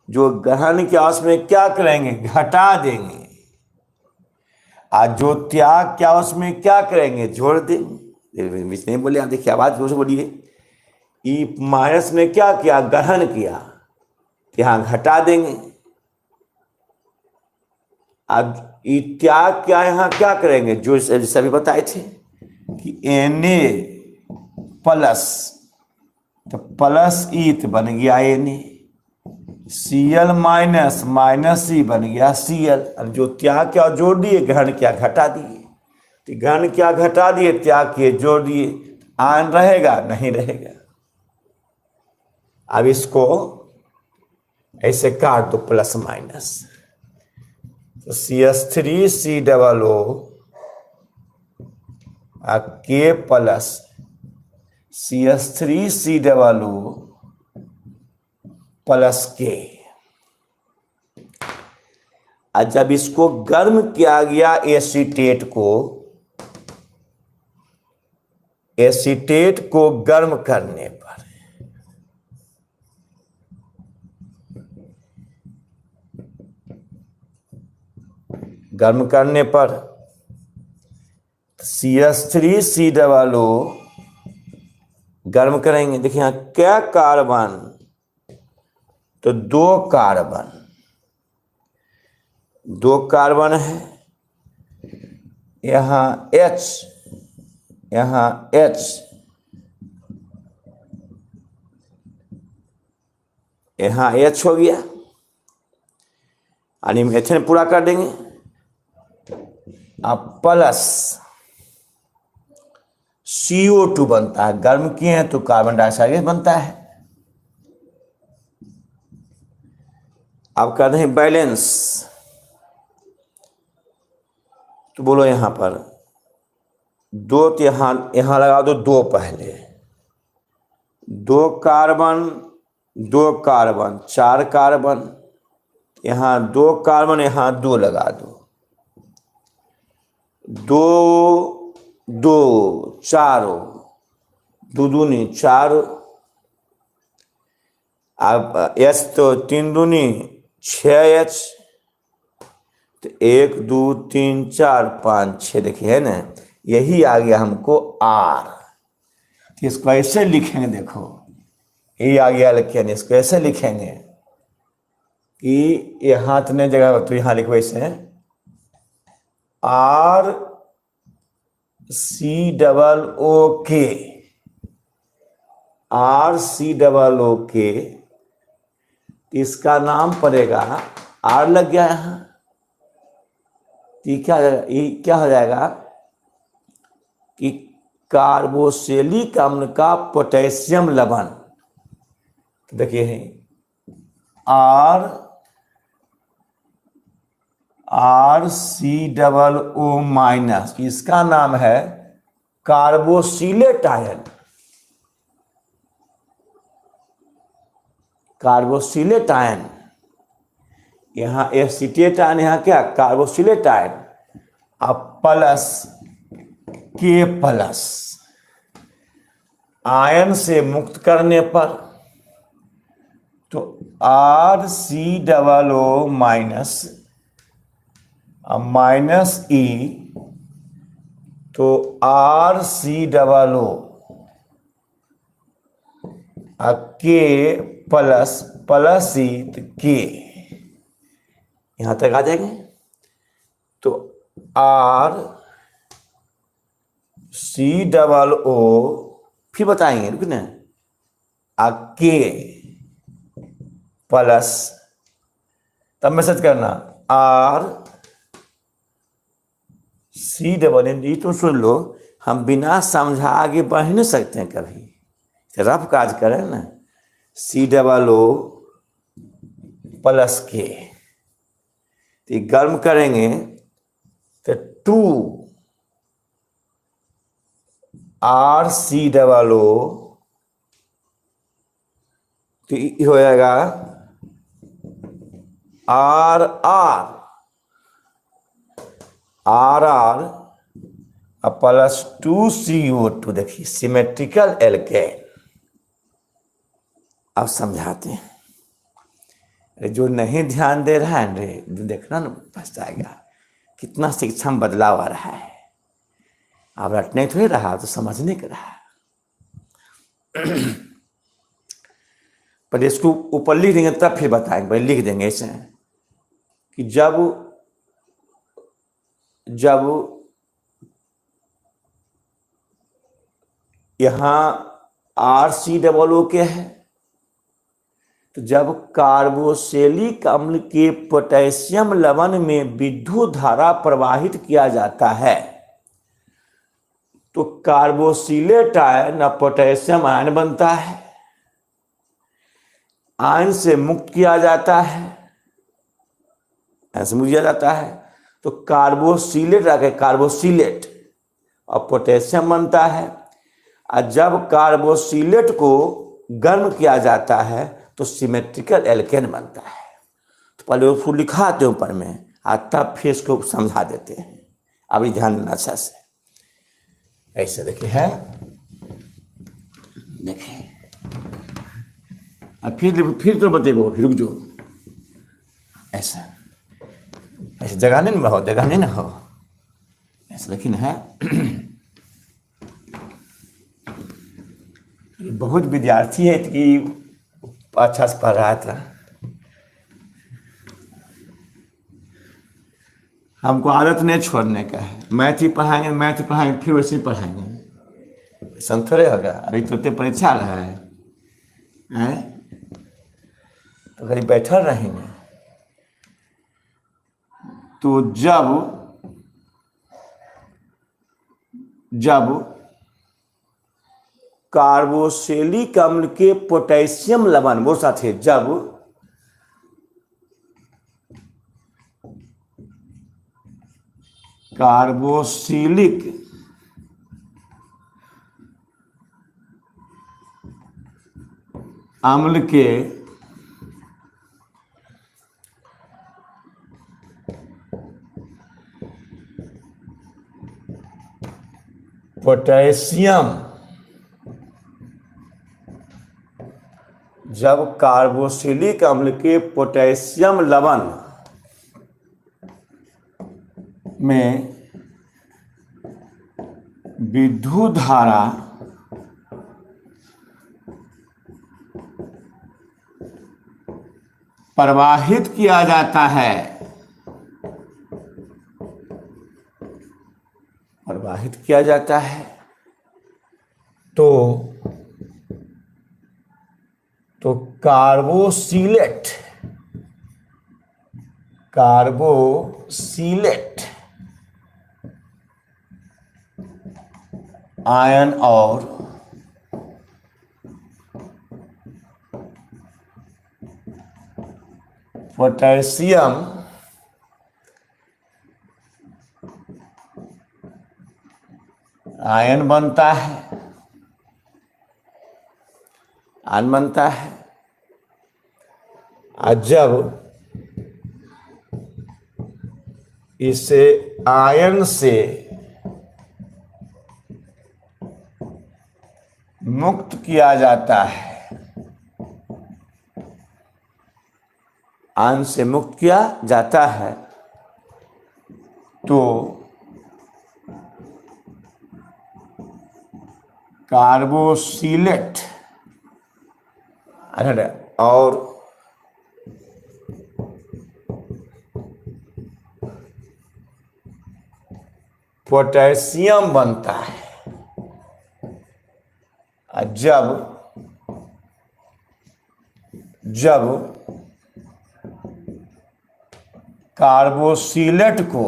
जो ग्रहण के आस में क्या करेंगे, घटा देंगे, आज जो त्याग क्या उसमें क्या करेंगे, जोड़ देंगे। नहीं बोले, देखिए आवाज जोर से बोलिए। ई माइनस ने क्या किया, ग्रहण किया, यहां घटा देंगे। अब ई त्याग क्या, यहां क्या करेंगे, जो सभी बताए थे कि Na+, तो प्लस ई तो बन गया Na, Cl माइनस माइनस ई बन गया Cl। अब जो त्याग क्या जोड़ दिए, ग्रहण क्या घटा दिए, तो ग्रहण क्या घटा दिए, त्याग किए जोड़ दिए, आयन रहेगा नहीं रहेगा। अब इसको ऐसे काट दो, प्लस माइनस, तो CH3COO K+ CH3COO plus K। और जब इसको गर्म किया गया एसीटेट को गर्म करने पर, गर्म करने पर CH3COO गर्म करेंगे। देखिए यहां क्या कार्बन, तो दो कार्बन है, यहां H, यहां H, यहां H हो गया, यानी मेथेन पूरा कर देंगे। अब प्लस CO2 बनता है, गर्म किए हैं तो कार्बन डाइऑक्साइड गैस बनता है। अब कर रहे हैं बैलेंस, तो बोलो यहां पर दो, तो यहां लगा दो दो, पहले दो कार्बन 4 कार्बन, यहां 2 कार्बन, यहां 2 लगा दो, 2 2 4, 2 दूनी 4, अब एच तो 3 दूनी 6H, तो 1 2 3 4 5 6 देखिए है ना, यही आ गया हमको R। तो इसको ऐसे लिखेंगे, देखो ये आ गया, लिखेंगे इसको ऐसे लिखेंगे कि ये हाथ ने जगह तो यहाँ लिखो ऐसे RCOOK, RCOOK, इसका नाम पड़ेगा R लग गया यहाँ। ये क्या हो जाएगा कि कार्बोक्सिलिक अम्ल का पोटेशियम लवण, देखिए RCOO माइनस, इसका नाम है कार्बोक्सिलेट आयन। कार्बोक्सिलेट आयन, यहाँ एसिटेट आयन, यहाँ क्या कार्बोक्सिलेट आयन, अब प्लस K प्लस, आयन से मुक्त करने पर तो RCOO माइनस माइनस E, तो RCOO K plus plus E, तो K यहां तक आ जाएंगे। तो RCOO, फिर बताएंगे रुक ना, K प्लस, तब मैसेज करना RCOO, तो सुन लो, हम बिना समझा आगे बढ़ नहीं सकते हैं कभी, रफ काज करें ना, COO प्लस K, तो गर्म करेंगे तो 2 RCOO, तो हो जाएगा RR प्लस 2CO2, देखिए सिमेट्रिकल एल्केन। अब समझाते हैं, जो नहीं ध्यान दे रहा है रे, जो देखना ना पछताएगा, कितना शिक्षा में बदलाव आ रहा है। अब रटने थोड़ी रहा, तो समझने का रहा। पर इसको ऊपर लिख देंगे तब फिर बताएंगे, भाई लिख देंगे ऐसे कि जब यहाँ RCOO है, तो जब कार्बोक्सिलिक अम्ल के पोटेशियम लवण में विद्युत धारा प्रवाहित किया जाता है, तो कार्बोक्सिलेट आयन पोटेशियम आयन बनता है, आयन से मुक्त किया जाता है, ऐसे मुक्त किया जाता है, तो कार्बोक्सिलेट आके कार्बोक्सिलेट और पोटेशियम बनता है। और जब कार्बोक्सिलेट को गर्म किया जाता है तो सिमेट्रिकल एल्केन बनता है। तो पहले उसको लिखाते हैं ऊपर में, और तब फिर इसको समझा देते हैं। अभी ध्यान देना अच्छा से, ऐसे देखिए है, देखिए अब फिर तो बतेगो, फिर रुक जो, ऐसा ऐसे जगह नहीं ना हो, जगह नहीं ना हो, ऐसा लेकिन है। बहुत विद्यार्थी है कि अच्छा से पढ़ रहा था, हमको आदत नहीं छोड़ने का है। मैथ ही पढ़ाएंगे फिर वैसे ही पढ़ाएंगे, संतरे होगा। अभी तो परीक्षा रहा है, तो कहीं बैठल रहेंगे। तो जब कार्बोक्सिलिक अम्ल के पोटेशियम लवण, वो साथे, जब कार्बोक्सिलिक अम्ल के पोटेशियम जब कार्बोक्सिलिक अम्ल के पोटेशियम लवण में विद्युत धारा प्रवाहित किया जाता है, तो कार्बोक्सिलेट आयन और पोटेशियम आयन बनता है। और जब इसे आयन से मुक्त किया जाता है, आयन से मुक्त किया जाता है, तो कार्बोक्सिलेट और पोटेशियम बनता है। जब कार्बोक्सिलेट को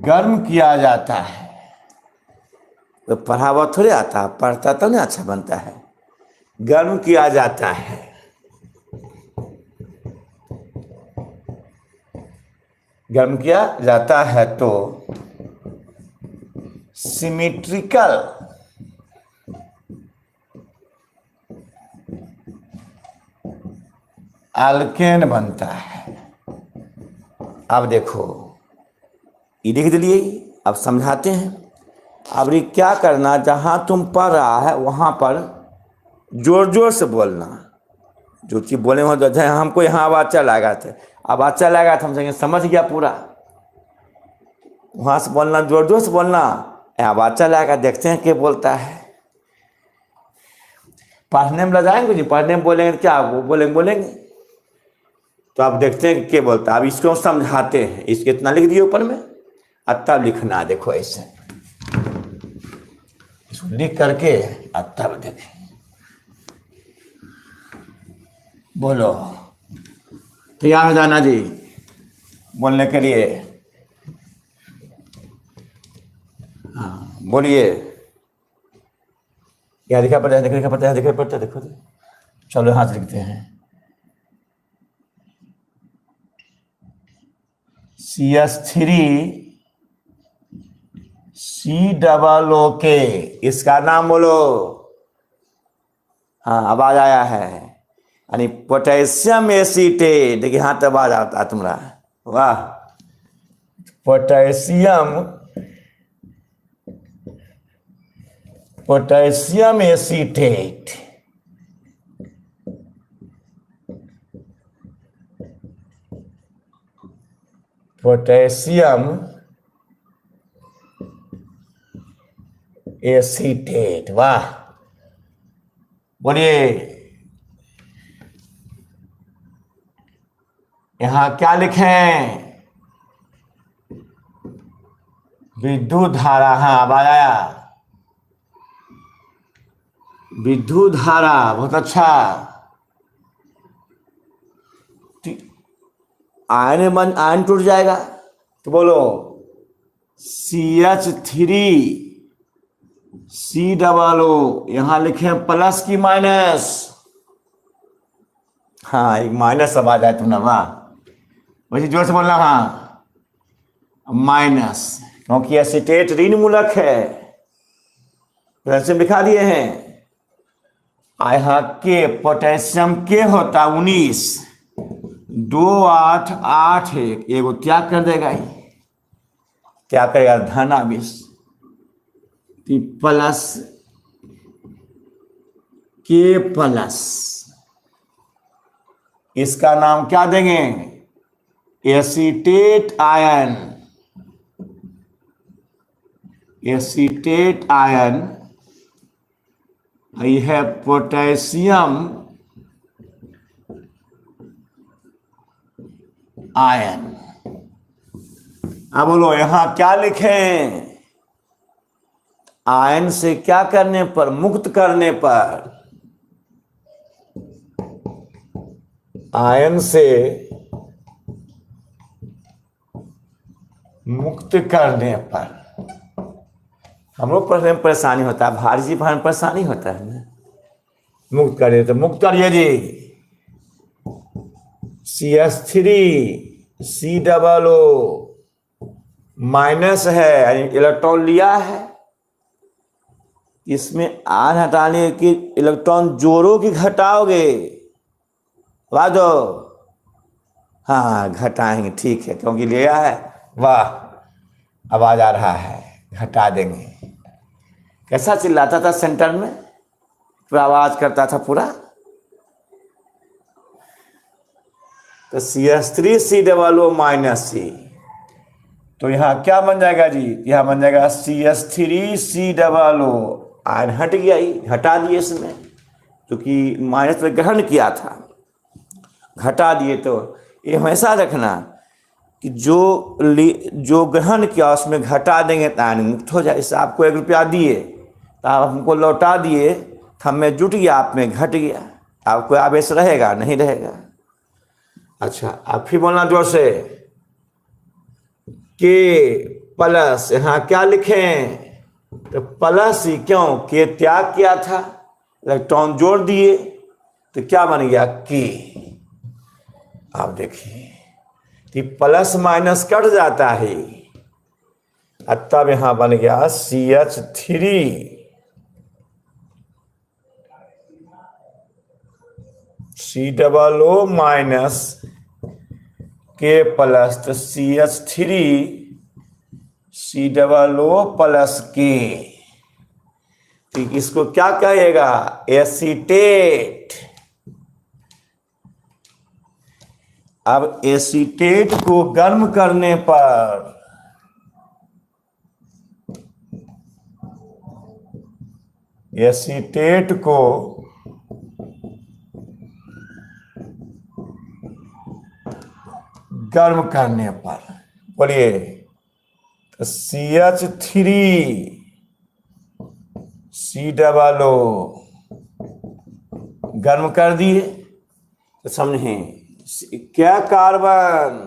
गर्म किया जाता है, तो पढ़ा हुआ थोड़े आता, पढ़ता तो नहीं अच्छा बनता है। गर्म किया जाता है, तो सिमेट्रिकल एल्केन बनता है। अब देखो, ये लिख दिए, अब समझाते हैं। अब ये क्या करना, जहां तुम पढ़ रहा है वहां पर जोर जोर से बोलना। जो चीज बोले वहां, जैसे हमको यहाँ आवाज चला गया था, आवाज चला गया था, हम समझ गया पूरा। वहां से बोलना, जोर जोर से बोलना, आवाज चला गया, देखते हैं क्या बोलता है। पढ़ने में लगाएंगे जी, पढ़ने में बोलेंगे क्या, वो बोलेंगे तो आप देखते हैं कि क्या बोलता है। अब इसको समझाते हैं, इसके इतना लिख दिए ऊपर में, अब तब लिखना। देखो ऐसे इसको लिख करके अब तब देखें, बोलो। तैयार हो जाना जी बोलने के लिए। हाँ बोलिए। क्या लिखा पड़ता है, देखो। चलो यहाँ से लिखते हैं। CH3COO, इसका नाम बोलो। हाँ आवाज आया है, यानी पोटेशियम एसीटेट। देखिए हाँ तो आवाज आता है तुम्हारा, वाह। पोटेशियम एसीटेट, वाह। बोलिए, यहां क्या लिखें, विद्युत धारा। हाँ आवाज आया, विद्युत धारा, बहुत अच्छा। आयन टूट जाएगा तो बोलो CH3COO, यहां लिखे प्लस की माइनस। हाँ एक माइनस आवाज आया तुमने, वाह। वैसे जोर से बोलना, हाँ माइनस, क्योंकि एसीटेट ऋण मूलक है, लिखा दिए हैं। यहाँ के पोटेशियम के होता 19, 2 8 8 1, एगो त्याग कर देगा ही। क्या करेगा, धन आवेश, प्लस के प्लस, इसका नाम क्या देंगे, एसीटेट आयन, एसीटेट आयन, यह है पोटेशियम आयन। अब बोलो यहां क्या लिखें, आयन से क्या करने पर, मुक्त करने पर, आयन से मुक्त करने पर, हम लोग पढ़ने में परेशानी होता है, भारी जी पढ़ने में परेशानी होता है ना, मुक्त करिए तो मुक्त करिए जी, CH3 COO माइनस है, इलेक्ट्रॉन लिया है, इसमें आयन हटाने की इलेक्ट्रॉन जोड़ोगे कि घटाओगे, वादो, हाँ घटाएंगे, ठीक है, क्योंकि लिया है, वाह आवाज आ रहा है, घटा देंगे। कैसा चिल्लाता था सेंटर में, पूरा आवाज करता था पूरा, तो CH3 COO माइनस C, तो यहाँ क्या बन जाएगा जी, यहाँ बन जाएगा CH3 COO, आयन हट गया, ही घटा दिए इसमें, क्योंकि माइनस में ग्रहण किया था, घटा दिए। तो ये हमेशा रखना कि जो ग्रहण किया उसमें घटा देंगे तो आयन मुक्त हो जाए। जैसे आपको 1 रुपया दिए तो आप हमको लौटा दिए, हम में जुट गया, आप में घट गया, आपको आवेश रहेगा, नहीं रहेगा। अच्छा आप फिर बोलना जोर से, के प्लस, यहाँ क्या लिखें, तो प्लस ही, क्यों, के त्याग किया था, इलेक्ट्रॉन जोड़ दिए, तो क्या बन गया, के। आप देखिए कि प्लस माइनस कट जाता है, तब यहां बन गया CH3 COO minus K plus, तो CH3 COO प्लस के, ठीक, इसको क्या कहेगा, एसीटेट। अब एसीटेट को गर्म करने पर, एसीटेट को गर्म करने पर, बोलिए, तो CH3 COO गर्म कर दिए, तो समझें क्या कार्बन,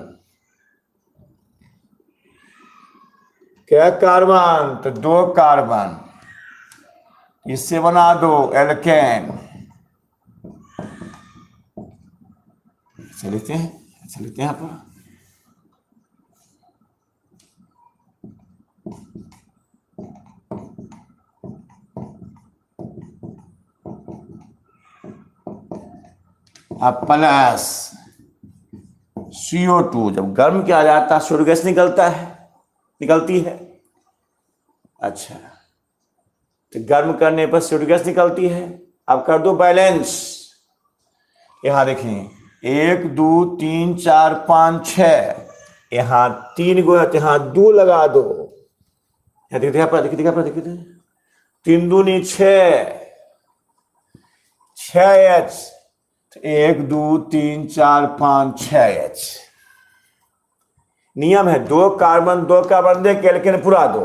क्या कार्बन, तो 2 कार्बन, इससे बना दो एल्केन, लेते हैं, अच्छा लेते हैं यहाँ पर, अब प्लस CO2, जब गर्म किया जाता है सूर्य गैस निकलता है, निकलती है। अच्छा तो गर्म करने पर सूर्य गैस निकलती है। अब कर दो बैलेंस, यहां देखें 1 2 3 4 5 6, यहाँ 3 गो है तो यहाँ 2 लगा दो, देखिए 3 दूनी 6, 6H, 1 2 3 4 5 6H। नियम है 2 कार्बन दे के एल्केन पूरा दो,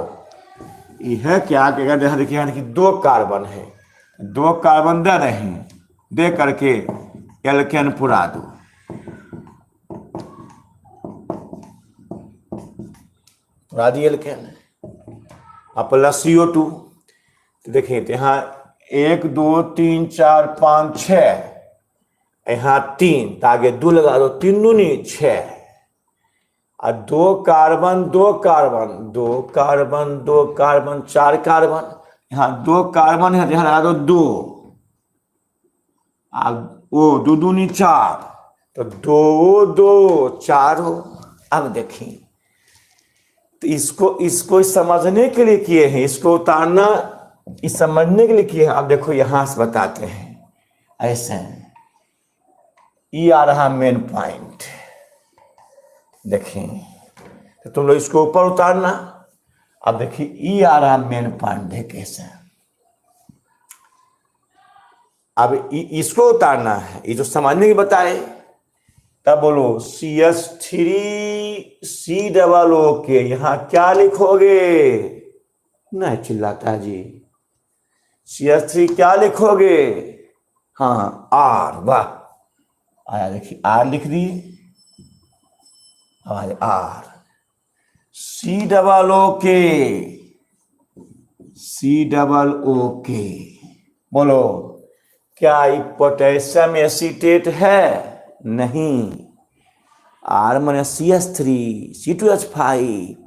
यह क्या कहेगा, देखिए कि 2 कार्बन है, 2 कार्बन दे रहे हैं, दे करके एल्केन पूरा दो, पूरा दी एल्केन। अब प्लस CO2, देखिए तो यहाँ 1 2 3 4 5 6, यहाँ 3, तो आगे 2 लगा दो, 3 दूनी 6, और 2 carbon 2 carbon 2 carbon 2 carbon 4 carbon, यहाँ 2 कार्बन है, यहाँ लगा दो 2, अब वो 2 दूनी 4, तो 2 2 4 हो। अब देखिए तो इसको इसको समझने के लिए किए हैं, इसको उतारना इस समझने के लिए किए हैं। अब देखो यहां से बताते हैं ऐसे, ये आ रहा मेन पॉइंट, देखें तो तुम लोग इसको ऊपर उतारना। अब देखिए ये आ रहा मेन पॉइंट, देखे से अब इसको उतारना है, ये जो समझने की बताए। तब बोलो CH3COO के यहां क्या लिखोगे? नहीं चिल्लाता जी, CH3 क्या लिखोगे? हाँ R, वाह आया, देखिए R लिख दिए, हमारे R। COO के बोलो क्या ये पोटेशियम एसीटेट है? नहीं, R माने CH3 C2H5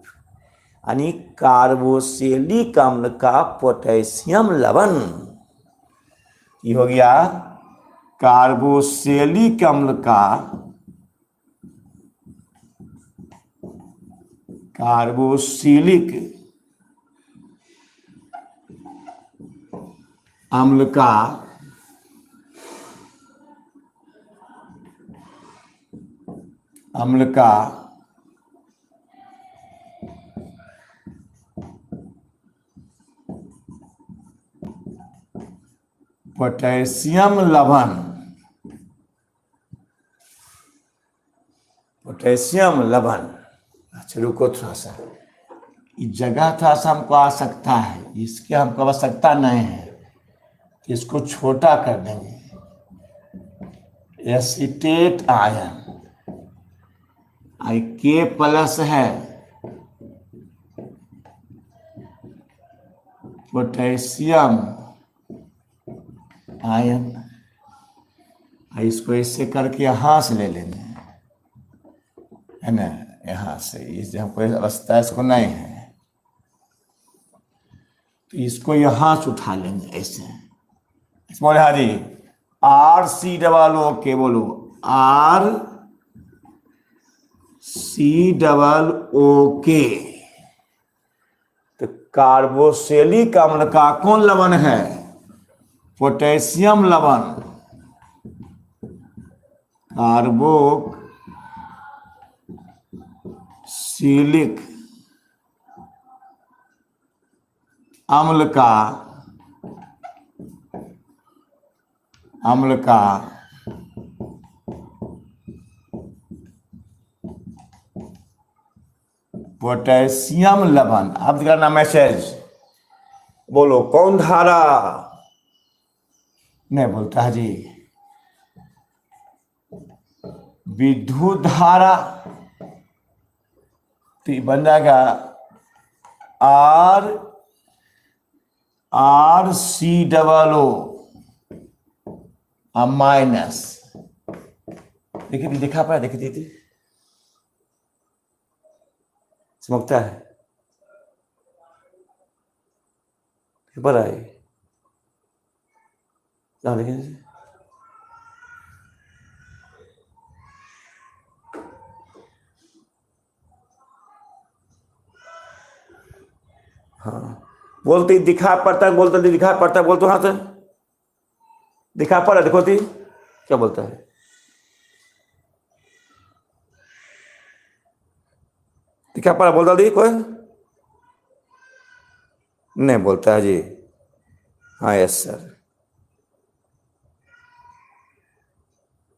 यानी कार्बोक्सिलिक अम्ल का पोटेशियम लवण। ये हो गया कार्बोक्सिलिक अम्ल का कार्बोक्सिलिक अम्ल का पोटेशियम लवण, पोटेशियम लवण। अच्छा रुको थोड़ा सा, इस जगह थोड़ा सा हमको आवश्यकता है, इसकी हमको आवश्यकता नहीं है, इसको छोटा कर देंगे। एसीटेट आयन K प्लस है, पोटेशियम आयन, इसको इससे करके यहां से ले लेंगे, है ना, यहां से। इस हमको अवस्था इसको नहीं है तो इसको यहां से उठा लेंगे ऐसे। बोले हाँ जी, RCOO के बोलो, RCOO के। तो कार्बोक्सिलिक अम्ल का कौन लवण है? पोटेशियम लवण। कार्बोक्सिलिक अम्ल का पोटेशियम लवण। अब करना मैसेज, बोलो कौन धारा? नहीं बोलता जी, विद्युत धारा। तो बन जाएगा RCOO माइनस, देखिए दिखा पाया, देखिए दीदी चमकता है, पर आए देखिए, हाँ बोलते दिखा पड़ता है, बोलते दिखा पड़ता है, बोलते हाथ से दिखा पड़ा, देखो ती क्या बोलता है, दिखा पड़ा बोलता दी कोई नहीं बोलता है जी। हाँ यस सर,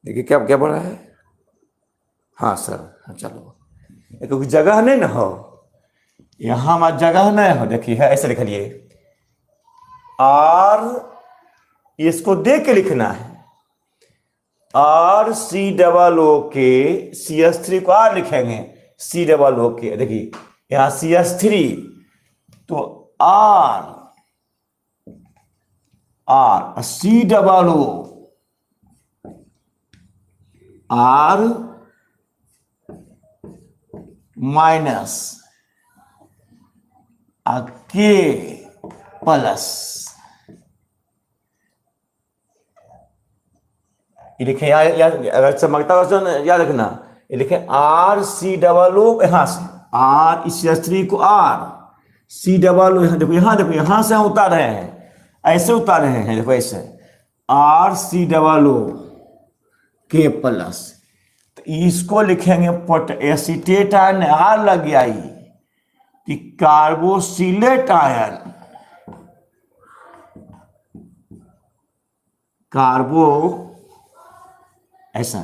देखिए क्या क्या बोल रहा है। हाँ सर, हाँ चलो, क्योंकि जगह नहीं ना हो, यहां हमारा जगह नहीं हो, देखिए है ऐसे लिख लिए, इसको देख के लिखना है, RCOO के, CH3 को R लिखेंगे, COO के, देखिए यहां CH3 तो R COO R minus K plus, ये लिखे याद, अगर चमकता हो याद रखना, ये लिखे RCOO, यहां से आर इस स्त्री को आर सी डबल देखो यहां से हम उतार रहे हैं, ऐसे उतार रहे हैं, देखो ऐसे are C double O K plus, तो इसको लिखेंगे एसीटेट आयन आर लग गया कि कार्बोसिलेट आयन, कार्बो ऐसा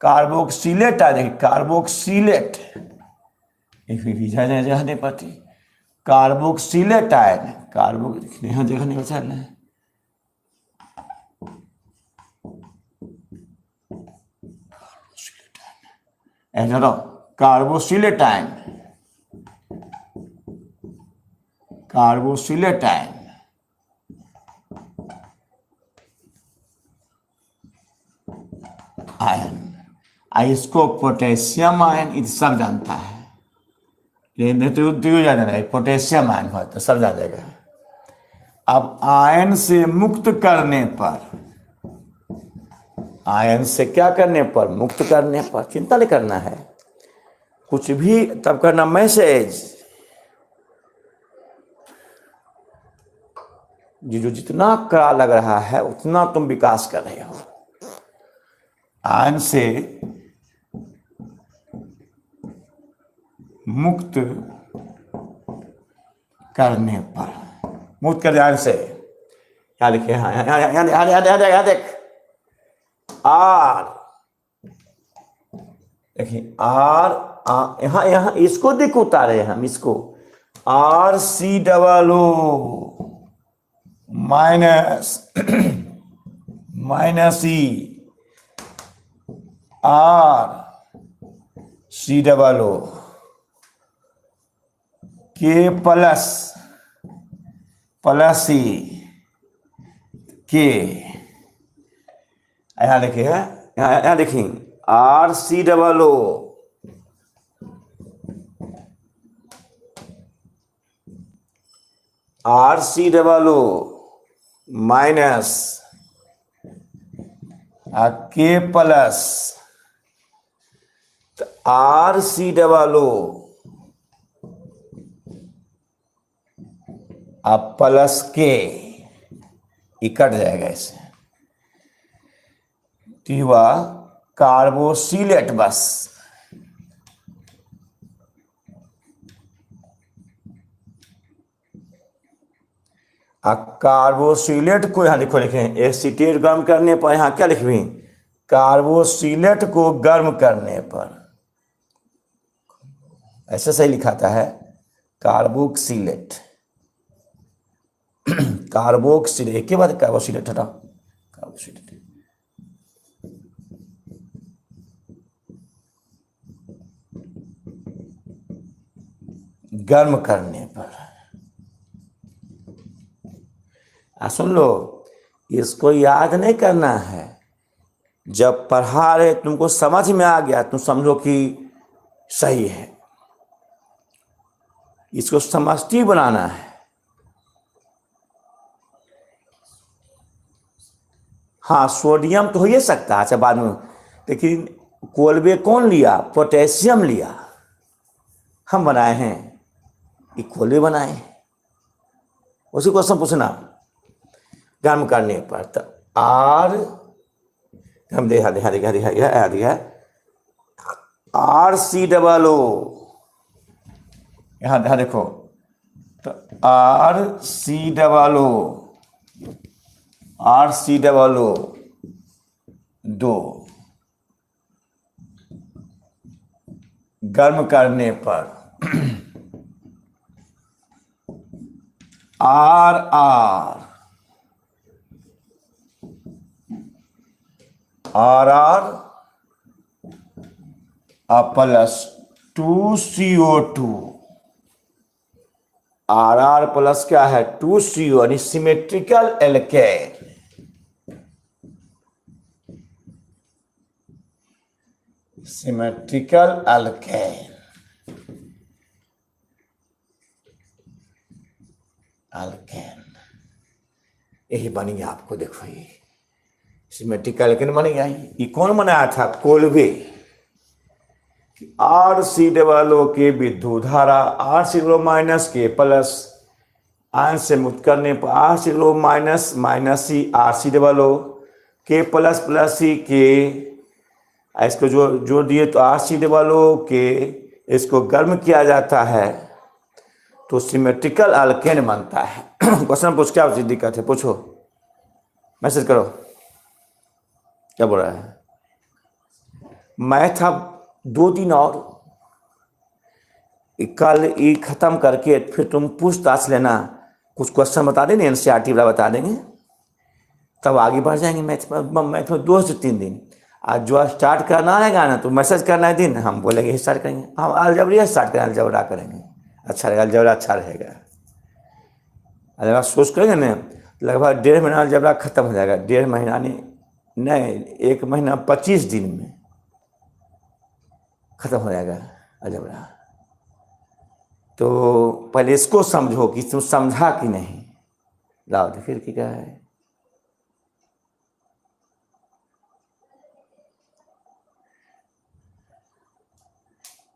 कार्बोक्सिलेट आ देखिए, कार्बोक्सिलेट जगह नहीं पाती, कार्बोक्सिलेट आयन, यहाँ जगह नहीं बचा है, कार्बोसिलेट आयन, कार्बोसिलेट आयन आयन, इसको पोटेशियम आयन ये सब जानता है, तो जाना है पोटेशियम आयन हो तो सब जान जाएगा। अब आयन से मुक्त करने पर, आयन से क्या करने पर, मुक्त करने पर चिंता नहीं करना है कुछ भी, तब करना मैसेज, जो जितना कड़ा लग रहा है उतना तुम विकास कर रहे हो। आयन से मुक्त करने पर, मुक्त कर आयन से, क्या लिखे, यहाँ देख आर, देखिए आर, यहाँ इसको देख उतारे हैं हम, इसको R C double O minus E R C double O K plus E K, यहाँ देखिए, यहाँ देखिए R C double O minus K plus, R C double O plus K, cut जाएगा इससे, हुआ कार्बोसिलेट, बस कार्बोसिलेट को यहाँ लिखो, लिखें एसीटेट गर्म करने पर, यहाँ क्या लिख रही, कार्बोसिलेट को गर्म करने पर, ऐसा सही लिखाता है कार्बोक्सिलेट, कार्बोक्सिलेट एक के बाद कार्बोसिलेट हटा, कार्बोसिलेट गर्म करने पर, सुन लो, इसको याद नहीं करना है, जब पढ़ा रहे तुमको समझ में आ गया तुम समझो कि सही है, इसको समष्टि बनाना है। हाँ सोडियम तो हो ही सकता है, अच्छा बाद में, लेकिन कोलबे कौन लिया, पोटेशियम लिया, हम बनाए हैं, ये कोलबे बनाए, उसी क्वेश्चन पूछना गर्म करने पर, तो आर हम देखा आर सी डबल ओ, यहाँ देखो, तो आर सी डबल ओ 2 गर्म करने पर are plus 2CO2, are plus क्या है 2CO, यानी सिमेट्रिकल एल्केन, सिमेट्रिकल एल्केन, यही बनी आपको, देखो ये सिमेट्रिकल अल्केन बन गया। ये कौन बनाया था? कोल्बे। RCOO विद्युत धारा RCOO minus K plus ion से मुक्त करने पर RCOO माइनस माइनस सी RCOO के प्लस प्लस सी के, इसको जोड़ दिए तो RCOO के, इसको गर्म किया जाता है तो सिमेट्रिकल अल्केन बनता है। क्वेश्चन पूछ, क्या दिक्कत है पूछो, मैसेज करो, क्या बोल रहा है? मैथ अब 2 दिन और कल ये खत्म करके फिर तुम पूछताछ लेना, कुछ क्वेश्चन बता देंगे, NCERT वाला बता देंगे, तब आगे बढ़ जाएंगे मैथ में 2 से 3 दिन। आज जो स्टार्ट करना रहेगा ना तो मैसेज करना है दिन, हम बोलेंगे स्टार्ट करेंगे, हम अलजबरिया स्टार्ट करेंगे, अलजबरा करेंगे, अच्छा रहेगा, अलजबरा अच्छा रहेगा। अलजबरा सोच करेंगे ना, लगभग 1.5 महीना अलजबरा खत्म हो जाएगा। 1.5 महीना नहीं 1 महीना 25 दिन में खत्म हो जाएगा अलजबरा। तो पहले इसको समझो कि तुम समझा कि नहीं। लाओ तो फिर क्या है,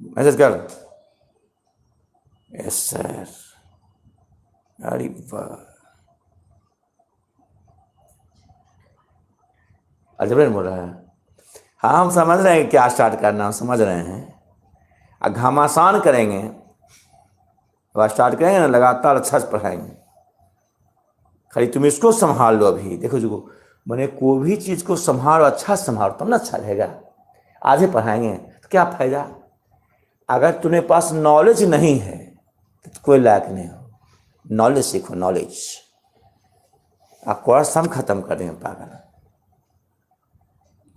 मैसेज कर। यस सर, अरे वाह, अलजबरा बोल रहा है। हाँ हम समझ रहे हैं क्या स्टार्ट करना, समझ रहे हैं। घमासान करेंगे, अब स्टार्ट करेंगे ना लगातार अच्छा से पढ़ाएंगे। खाली तुम इसको संभाल लो अभी। देखो जो मैंने कोई भी चीज़ को संभालो, अच्छा संभालो तब ना अच्छा रहेगा। आधे पढ़ाएंगे तो क्या फायदा? अगर तुम्हारे पास नॉलेज नहीं है तो कोई लायक नहीं हो। नॉलेज सीखो, नॉलेज। आप कोर्स हम खत्म कर देंगे पागल।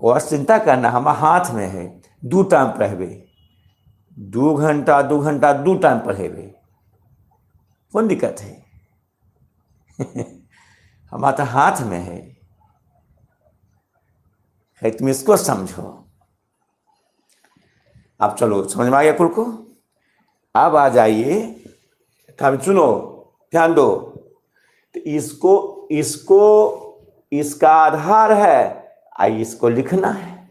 कोर्स चिंता करना हमारे हाथ में है। 2 टाइम पढ़ेबे, 2 घंटा 2 टाइम पढ़ेबे, कौन दिक्कत है? हमारे तो हाथ में है, तुम इसको समझो। अब चलो समझ में आ गया कुल को। अब आ जाइए, अब सुनो, ध्यान दो। तो इसका आधार है, आई इसको लिखना है।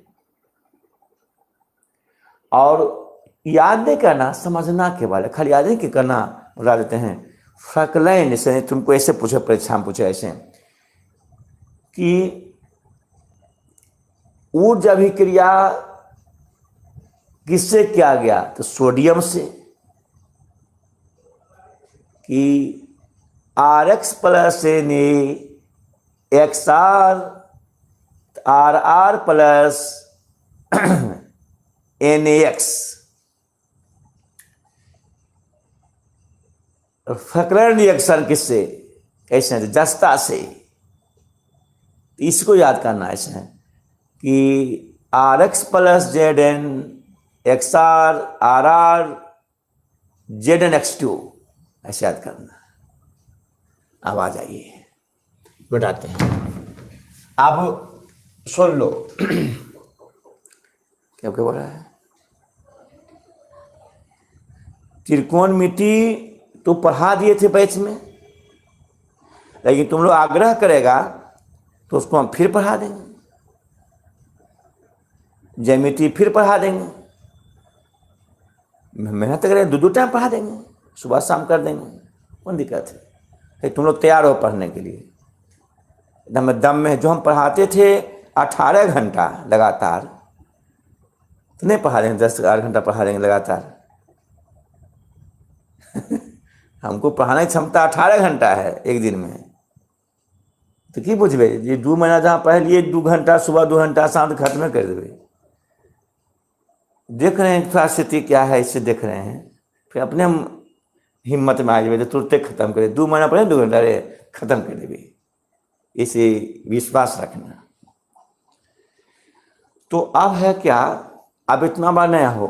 और याद नहीं करना, समझना के बारे, खाली याद नहीं करना। बता देते हैं फ्रैक्लाइन से तुमको ऐसे पूछे, परीक्षा में पूछे ऐसे कि ऊर्जा अभिक्रिया किससे किया गया? तो सोडियम से। कि RX plus XR RR plus NaX। Frankland reaction किससे? ऐसे जस्ता से। इसको याद करना ऐसे है कि RX plus ZN XR RR ZnX2, ऐसे याद करना। अब आ जाइए बताते हैं। अब सुन लो क्या बोल रहा है। त्रिकोणमिति तो पढ़ा दिए थे बैच में, लेकिन तुम लोग आग्रह करेगा तो उसको हम फिर पढ़ा देंगे। ज्यामिति फिर पढ़ा देंगे, मेहनत करें, 2 टाइम पढ़ा देंगे, सुबह शाम कर देंगे, कौन दिक्कत है? तुम लोग तैयार हो पढ़ने के लिए दम में। जो हम पढ़ाते थे 18 घंटा लगातार, तो नहीं पढ़ा देंगे 10-8 घंटा पढ़ा देंगे लगातार। हमको पढ़ाने की क्षमता 18 घंटा है एक दिन में, तो की बुझे? ये 2 महीना जहाँ पढ़ लिए, 2 घंटा सुबह 2 घंटा शाम खत्म कर देवे। देख रहे हैं थोड़ा स्थिति क्या है, इससे देख रहे हैं, फिर अपने हिम्मत में आ जाए तो तुरंत खत्म करे। 2 महीना पढ़े 2 घंटा रे खत्म कर देवे, इसे विश्वास रखना। तो अब है क्या, अब इतना बार नया हो।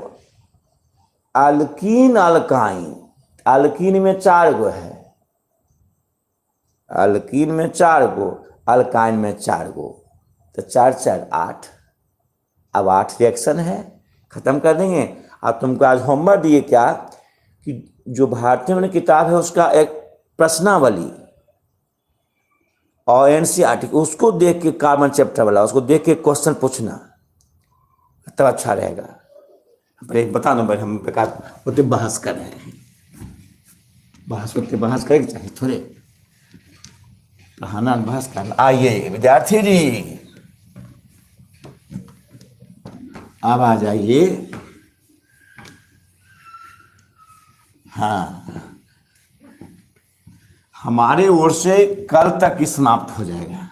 अल्कीन अल्काइन, अल्कीन में 4 गो है, अल्कीन में 4 गो, अल्काइन में 4 गो, तो 4 4 8। अब 8 रिएक्शन है, खत्म कर देंगे। अब तुमको आज होमवर्क दिए क्या कि जो भारतीय में किताब है उसका एक प्रश्नावली, और एनसीईआरटी उसको देख के, कार्बन चैप्टर वाला उसको देख के क्वेश्चन पूछना, तब अच्छा रहेगा। बता दो भाई, हम बेकार होते बहस कर रहे हैं, बहस करते बहस करेंगे चाहिए थोड़े, पढ़ाना बहस करना। आइए विद्यार्थी जी, अब आ जाइए। हाँ, हमारे ओर से कल तक ही समाप्त हो जाएगा,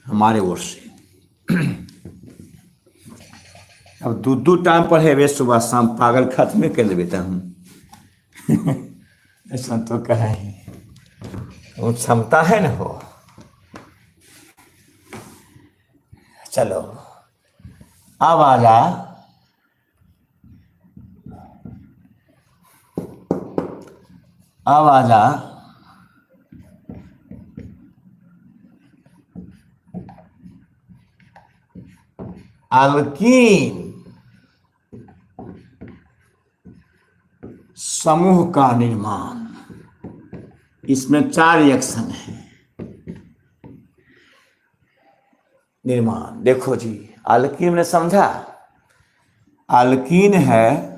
हमारे ओर से। अब दो टाइम पढ़े हुए, सुबह शाम, पागल खत्म कर देता हूँ। ऐसा तो कहा ही, वो क्षमता है ना हो। चलो अब आजा, अब आजा अल्कीन समूह का निर्माण। इसमें 4 रिएक्शन है निर्माण। देखो जी, अल्कीन ने समझा, अल्कीन है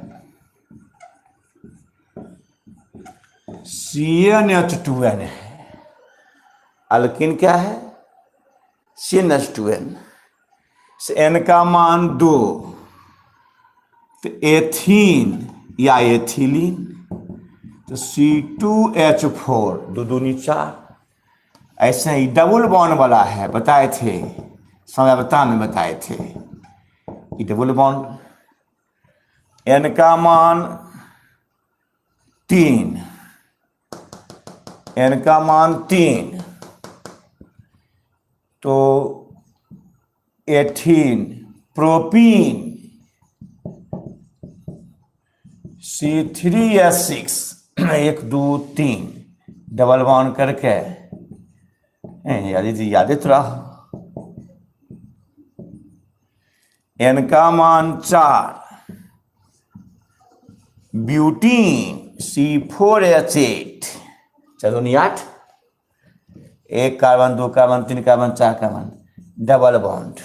CnH2n है। अल्कीन क्या है? CnH2n। n का मान 2, तो एथीन या एथिलीन, तो C2H4, 2 दूनी 4। ऐसे ही डबल बॉन्ड वाला है, बताए थे, समझौता में बताए थे, ये डबल बॉन्ड, n का मान 3, n का मान 3, तो ethene, propene, C3H6, 1 2 3, double bond करके, याद तो रहा। n का मान 4, ब्यूटीन, C4H8, चलो नहीं 8, 1 carbon, 2 carbon, 3 carbon, 4 carbon, double bond,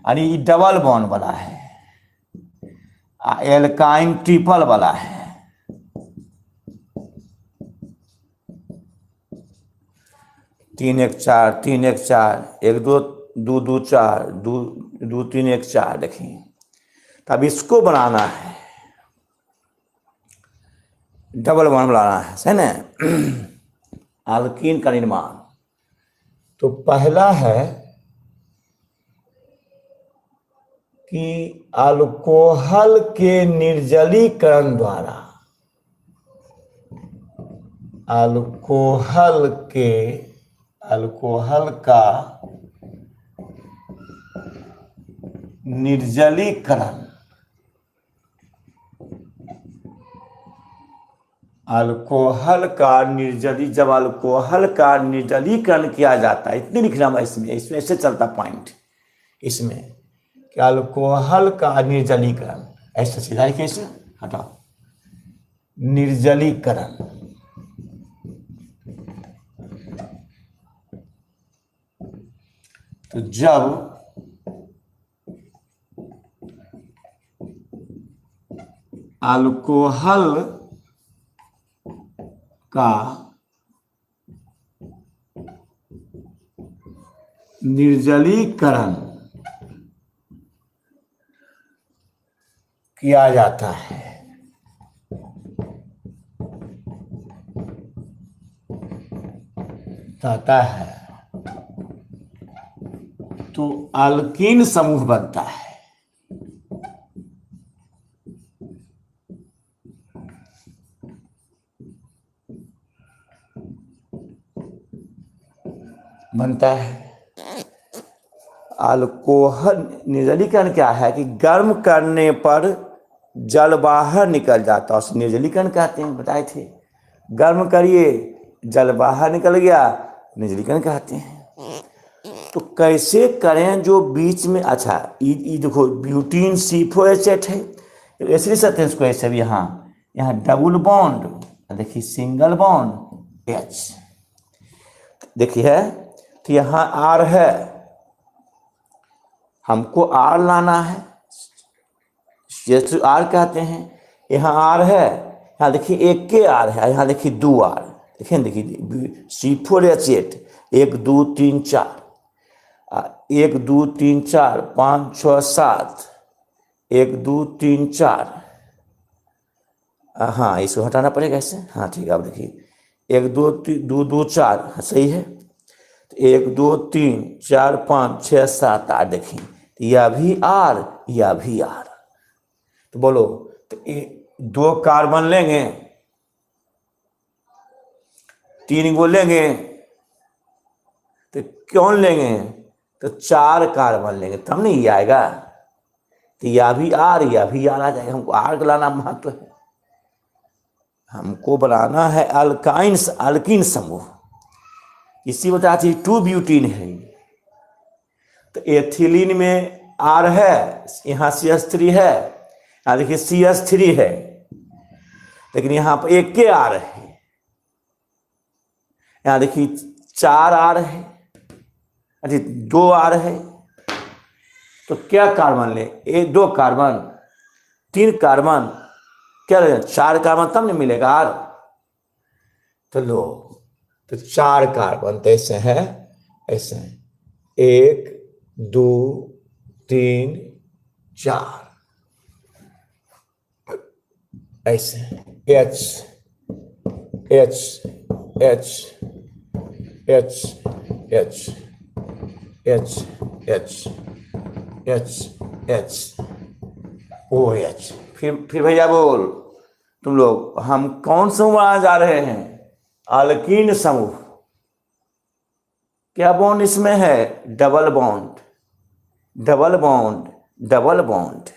यानी डबल बॉन्ड वाला है। एल्काइन ट्रिपल वाला है, तीन एक चार, 3 1 4, 1 2 2 2 4, 2 2 3 1 4। देखिए, तब इसको बनाना है, डबल बॉन्ड बनाना है ना, अल्कीन का निर्माण। तो पहला है कि अल्कोहल के निर्जलीकरण द्वारा, अल्कोहल का निर्जलीकरण, जब अल्कोहल का निर्जलीकरण किया जाता है, इतनी लिखना इसमें ऐसे चलता पॉइंट इसमें, कि अल्कोहल का निर्जलीकरण, ऐसा सीधा है, कैसे हटाओ, निर्जलीकरण, तो जब अल्कोहल का निर्जलीकरण किया जाता है, तो अल्कीन समूह बनता है। अल्कोहल निर्जलीकरण क्या है कि गर्म करने पर जल बाहर निकल जाता है, उसे निर्जलीकरण कहते हैं, बताए थे। गर्म करिए, जल बाहर निकल गया, निर्जलीकरण कहते हैं। तो कैसे करें जो बीच में, अच्छा ये देखो, ब्यूटीन C4H8 है, ऐसे लिख सकते हैं इसको, ऐसे भी। यहाँ डबल बॉन्ड, देखिए सिंगल बॉन्ड, एच। देखिए तो यहाँ आर है, हमको आर लाना है, आर कहते हैं। यहाँ आर है, यहाँ देखिए एक के आर है, यहाँ देखिए 2 आर। देखिए C4H8 1 2 3 4 1 2 3 4 5 6 7 1 2 3 4। हाँ इसको हटाना पड़ेगा ऐसे। हाँ ठीक है, अब देखिए 1 2 2 2 4। हाँ सही है। तो 1 2 3 4 5 6 7 8। देखिए यह भी आर, यह भी आर। तो बोलो, तो 2 कार्बन लेंगे, 3 गो लेंगे, तो क्यों लेंगे? तो 4 कार्बन लेंगे तब नहीं ये आएगा। तो यह भी आर, यह भी आर आ जाएगा। हमको आर का लाना महत्व है, हमको बनाना है अल्काइंस, अल्किन समूह। इसी बता 2 ब्यूटीन है। तो एथिलीन में आर है, यहाँ CH3 है, यहाँ देखिए CH3 है, लेकिन यहाँ पर एक के आर है, यहाँ देखिए 4 आर है, अच्छा 2 आर है। तो क्या कार्बन ले? 2 कार्बन, 3 कार्बन, क्या ले? 4 कार्बन तब नहीं मिलेगा आर। तो लो, तो 4 कार्बन तो ऐसे है, ऐसे 1 2 3 4 ऐसे H H H H H H H H H OH। फिर भैया बोल, तुम लोग हम कौन समूह बनाने जा रहे हैं? अल्कीन समूह। क्या बॉन्ड इसमें है? Double bond, double bond, double bond.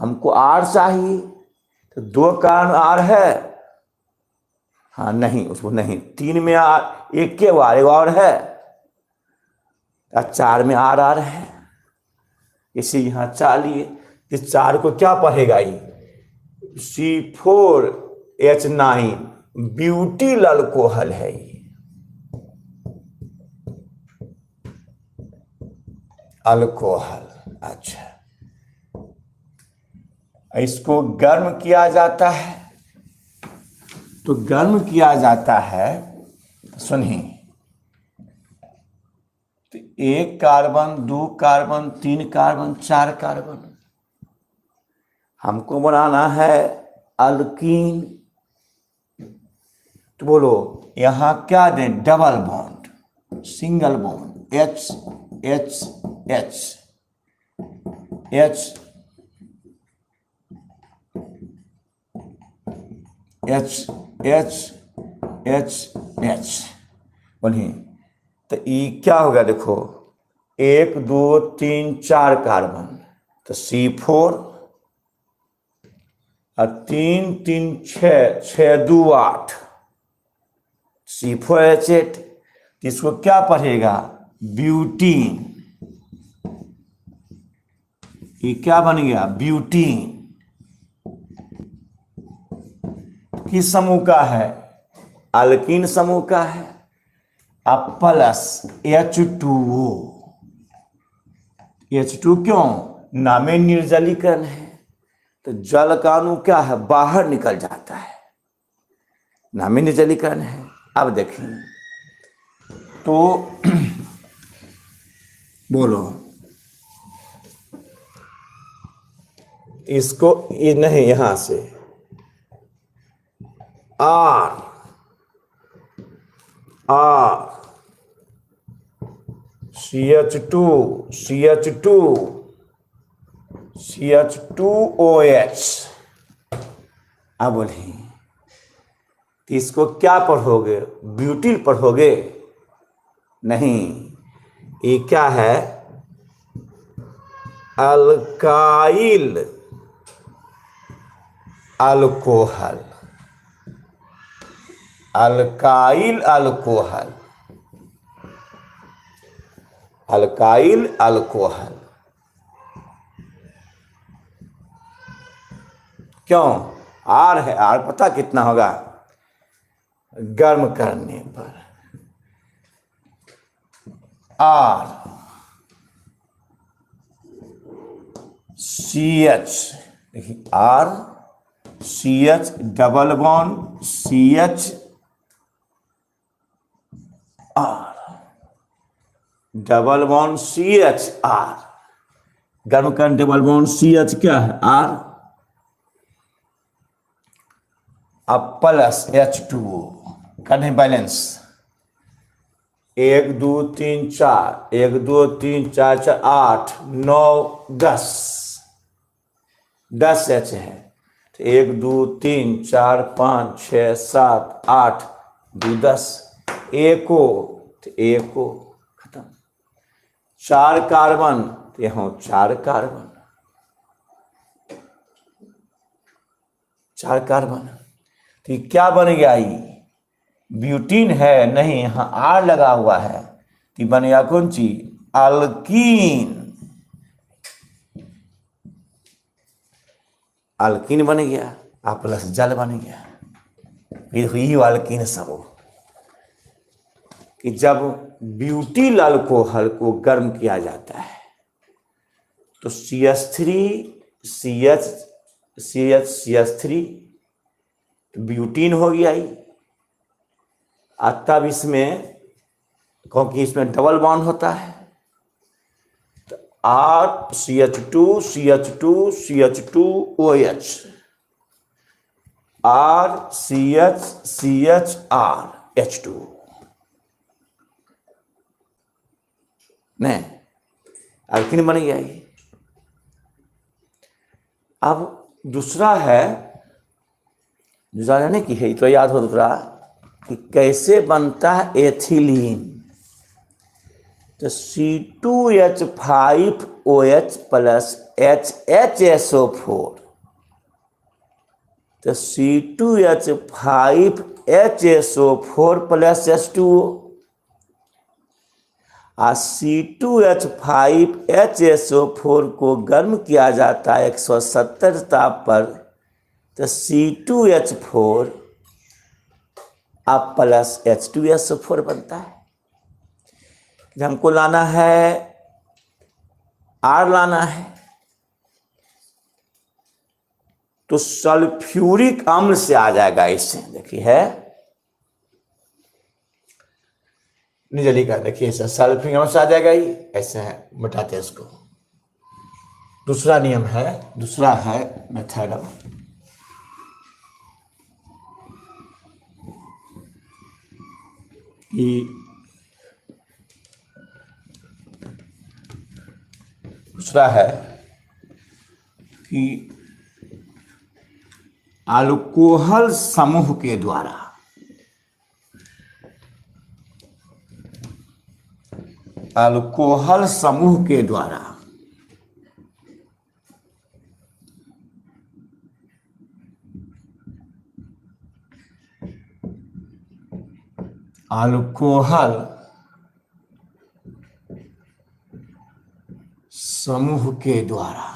हमको आर चाहिए, तो 2 कार्बन आर है। हाँ नहीं, उसको नहीं। 3 में आर, एक के बार एक और है, 4 में आर आर है, इसी यहाँ 4 लिए। इस 4 को क्या पढ़ेगा ये? C4H9 ब्यूटील अल्कोहल है ये, अल्कोहल। अच्छा, इसको गर्म किया जाता है, तो गर्म किया जाता है, सुनिए, तो 1 कार्बन 2 कार्बन 3 कार्बन 4 कार्बन, हमको बनाना है अल्कीन। तो बोलो यहां क्या दें? Double bond, single bond, H H H H H H H H। बोलिए, तो ये क्या होगा? देखो 1 2 3 4 कार्बन, तो C4, और 3 3 6 6 2 8 C4H8। इसको क्या पढ़ेगा? ब्यूटीन। ये क्या बन गया? ब्यूटीन। किस समूह का है? अल्कीन समूह का है। अब प्लस H2O। H2 क्यों? नामे निर्जलीकरण है, तो जल का अणु क्या है? बाहर निकल जाता है, नामे निर्जलीकरण है। अब देखें तो बोलो, इसको ये नहीं, यहां से R R CH2 CH2 CH2OH। अब बोलिए, इसको क्या पढ़ोगे? ब्यूटील पढ़ोगे? नहीं, ये क्या है? Alkyl alcohol, alkyl alcohol, alkyl alcohol. क्यों? आर है, आर पता कितना होगा? गर्म करने पर। आर सी एच, देखिए R C H double bond C H R, double bond C H R, गर्म करने डबल बॉन्ड सी एच क्या है आर, अब प्लस H2O करने बैलेंस, 1 2 3 4, 1 2 3 4 4 8 9 10, 10 H है तो 1 2 3 4 5 6 7 8 2 10, एको तो एको खत्म। 4 कार्बन तो यहाँ 4 कार्बन, 4 कार्बन तो क्या बन गया ये ब्यूटीन है नहीं, यहाँ आर लगा हुआ है तो बन गया कौन चीज अल्कीन, अल्कीन बन गया, आ प्लस जल बन गया। फिर हुई अल्कीन समूह कि जब ब्यूटील अल्कोहल को गर्म किया जाता है तो CH3 CH CH CH3 butene हो गया ही, तब इसमें क्योंकि इसमें डबल बॉन्ड होता है तो R CH2 CH2 CH2 OH, आर CH CH R H2 नहीं, अल्कीन बन गया ये। अब दूसरा है, दूसरा जाने की है तो याद हो दूसरा कि कैसे बनता है एथिलीन, तो C2H5OH प्लस HHSO4, तो C2H5HSO4 प्लस H2O, C2H5HSO4 को गर्म किया जाता है 170 ताप पर तो C2H4 अब प्लस H2SO4 बनता है। जब हमको लाना है आर लाना है तो सल्फ्यूरिक अम्ल से आ जाएगा, इससे देखिए है निजली का, देखिए ऐसा सल्फ्यूरिक अम्ल से आ जाएगा ही, ऐसे है मिटाते हैं इसको। दूसरा नियम है, दूसरा है मेथड, कि दूसरा है कि अल्कोहल समूह के द्वारा अल्कोहल समूह के द्वारा अल्कोहल समूह के द्वारा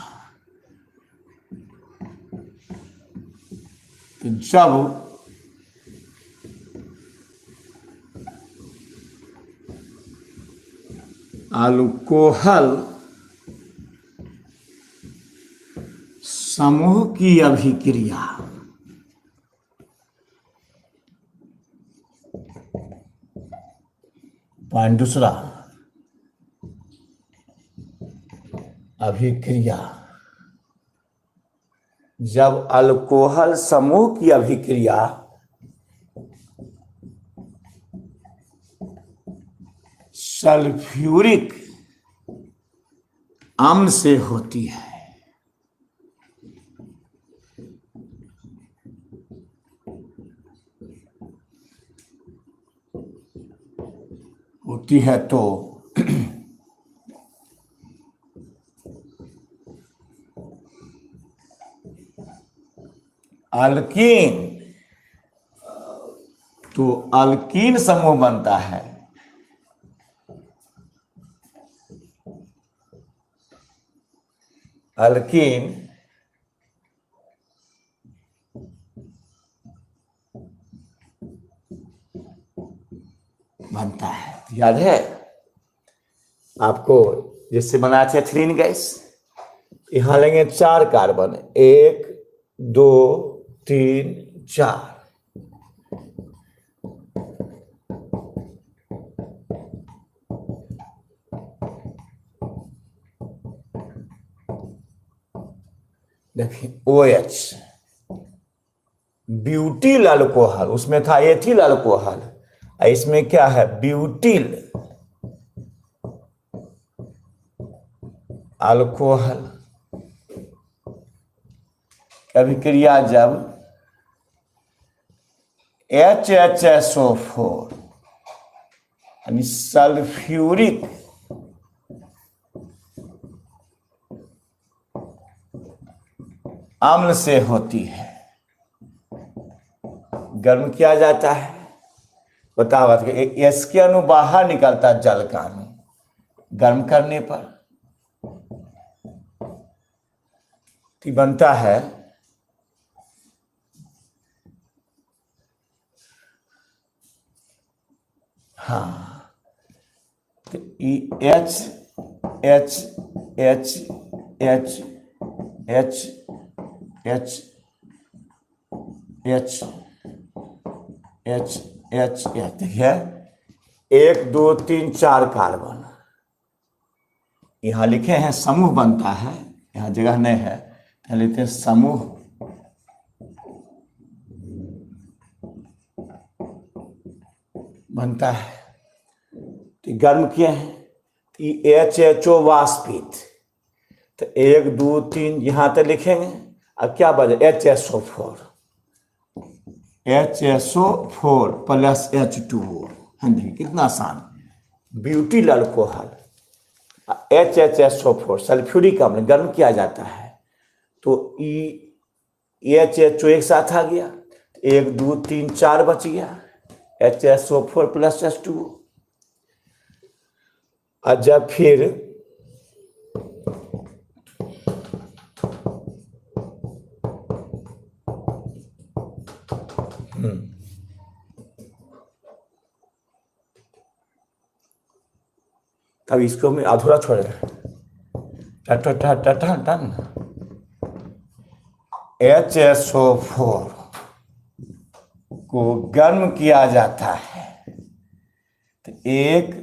तो जब अल्कोहल समूह की अभिक्रिया पॉइंट दूसरा, अभिक्रिया, जब अल्कोहल समूह की अभिक्रिया सल्फ्यूरिक अम्ल से होती है तो अल्कीन, तो अल्कीन समूह बनता है, अल्कीन याद है आपको, जिससे बनाया था एथिलीन गैस। यहां लेंगे 4 कार्बन, 1 2 3 4। देखिए OH ब्यूटिल अल्कोहल, उसमें था एथिल अल्कोहल, इसमें क्या है ब्यूटिल अल्कोहल। अभिक्रिया जब HHSO4 यानी सल्फ्यूरिक अम्ल से होती है, गर्म किया जाता है, बताओ इसके अणु बाहर निकलता है जल का अणु, गर्म करने पर बनता है हाँ तो H H H H H H H H H देखिए 1 2 3 4 कार्बन यहां लिखे हैं, समूह बनता है, यहां जगह नहीं है, लिखते हैं समूह बनता है। तो गर्म किए हैं HHO वाष्पित, तो 1 2 3 यहां तक लिखेंगे। अब क्या बचे HSO4 प्लस H2O, देखिए कितना आसान, ब्यूटिल अल्कोहल HHSO4 सल्फ्यूरिक अम्ल गर्म किया जाता है, तो HHO एक साथ आ गया, 1 2 3 4 बच गया, HSO4 प्लस H2O। और जब फिर तब इसको मैं अधूरा छोड़ HSO4 को गर्म किया जाता है, तो एक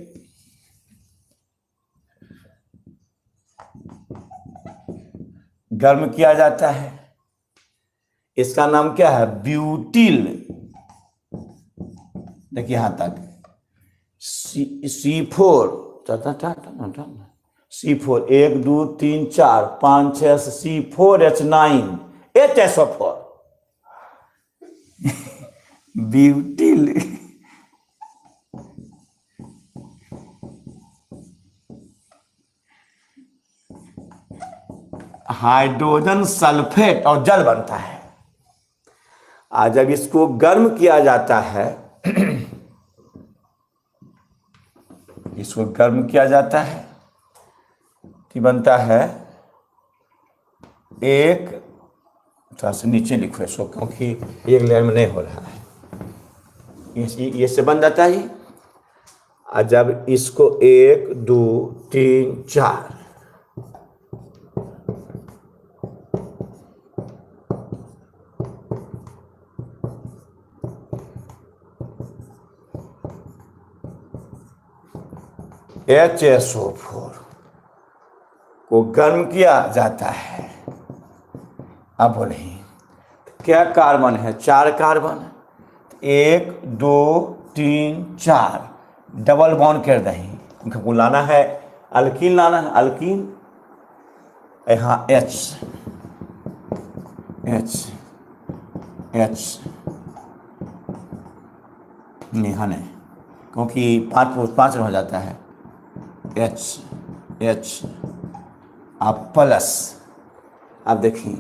गर्म किया जाता है, इसका नाम क्या है ब्यूटिल। देखिए यहां तक C4 C4 1 2 3 4 5 6 C4H9 HSO4 butyl hydrogen sulphate और जल बनता है। आज जब इसको गर्म किया जाता है इसको गर्म किया जाता है तो बनता है एक, थोड़ा सा नीचे लिखो इसको क्योंकि एक लेयर में नहीं हो रहा है, ये से बन जाता है। और जब इसको 1 2 3 4 HSO4 को गर्म किया जाता है। अब नहीं क्या कार्बन है 4 कार्बन, 1 2 3 4 डबल बॉन्ड कर दें, उनको लाना है अल्कीन, लाना है अल्कीन, यहाँ H H H यहाँ नहीं क्योंकि 5 हो जाता है H H आप प्लस। अब देखिए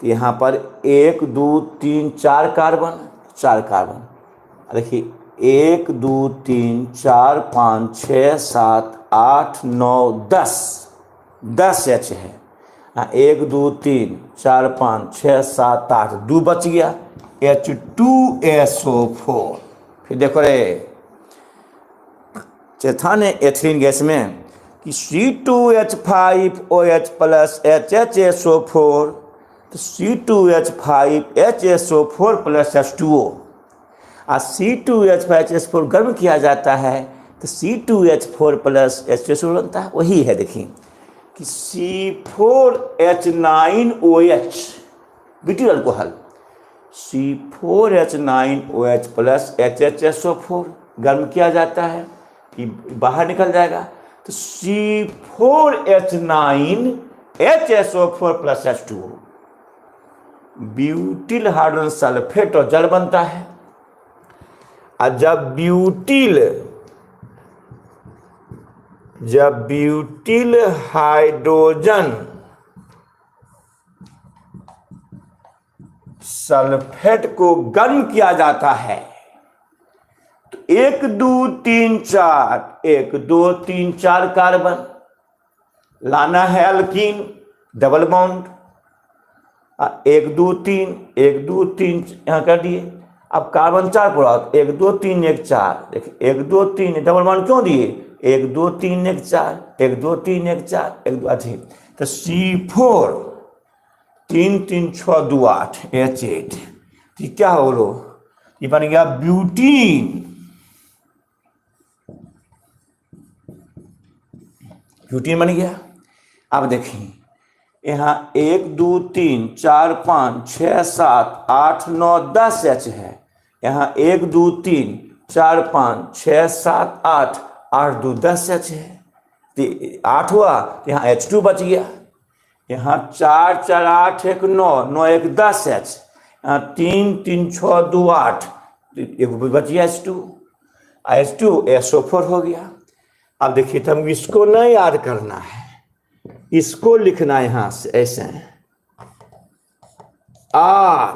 तो यहाँ पर 1 2 3 4 कार्बन, 4 कार्बन, देखिए 1 2 3 4 5 6 7 8 9 10 10 H है, 1 2 3 4 5 6 7 8 2 बच गया H2SO4। फिर देखो रे चेथान है एथिलीन गैस में कि C2H5OH प्लस HHSO4, तो C2H5HSO4 प्लस H2O, और C2H5HSO4 गर्म किया जाता है तो C2H4 प्लस H2SO बनता है। वही है, देखिए कि C4H9OH butyl alcohol, C4H9OH plus HHSO4 गर्म किया जाता है कि बाहर निकल जाएगा, तो C4H9HSO4 plus H2O butyl hydrogen sulphate और जल बनता है। और जब ब्यूटिल हाइड्रोजन सल्फेट को गर्म किया जाता है तो 1 2 3 4 1 2 3 4 कार्बन लाना है अल्कीन डबल बॉन्ड, 1 2 3 1 2 3 यहां कर दिए। अब कार्बन 4 पूरा 1 2 3 1 4, देखिए 1 2 3 डबल बॉन्ड क्यों दिए, 1 2 3 1 4 1 2 3 1 4 1 2 अधिक, तो C4 3 3 6 2 8 H8, ये क्या हो लो, ये बन गया ब्यूटीन। ब्यूटीन बन गया। अब देखिए यहाँ 1 2 3 4 5 6 7 8 9 10 H है, यहाँ 1 2 3 4 5 6 7 8 8 2 10 H है, 8 हुआ, यहाँ H2 बच गया, यहाँ 4 4 8 1 9 9 1 10 H, यहाँ 3 3 6 2 8 एक बच गया H2 SO4 हो गया। अब देखिए तो हम इसको ना याद करना है, इसको लिखना है यहां से ऐसे R,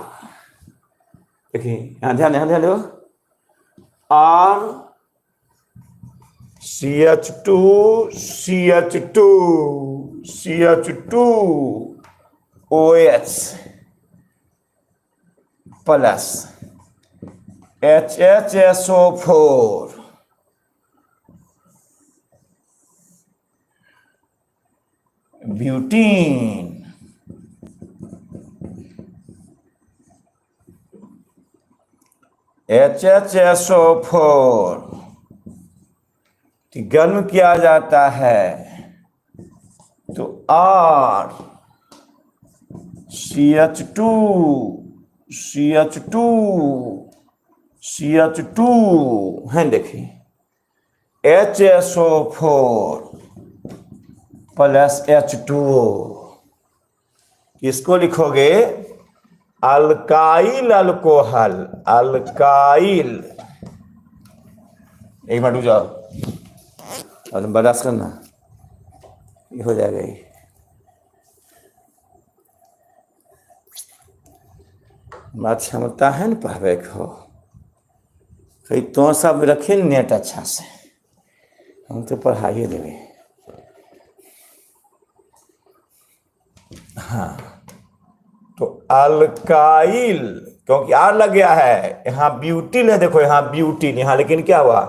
देखिए यहां ध्यान दो, R CH2 CH2 CH2 OH plus HHSO4 butene, HHSO4 गर्म किया जाता है तो R CH2 CH2 CH2 है, देखिए HSO4 प्लस H2O, इसको लिखोगे अल्काइल अल्कोहल, अल्काइल। एक मिनट रुक जाओ और बर्दाश्त करना, ये हो जाएगा ये। बात क्षमता है ना पढ़वे को, कहीं तो सब रखे नेट अच्छा से, हम तो पढ़ाइए देवे। हाँ, तो अल्काइल क्योंकि आर लग गया है, यहाँ ब्यूटिल है, देखो यहाँ ब्यूटिल, यहाँ लेकिन क्या हुआ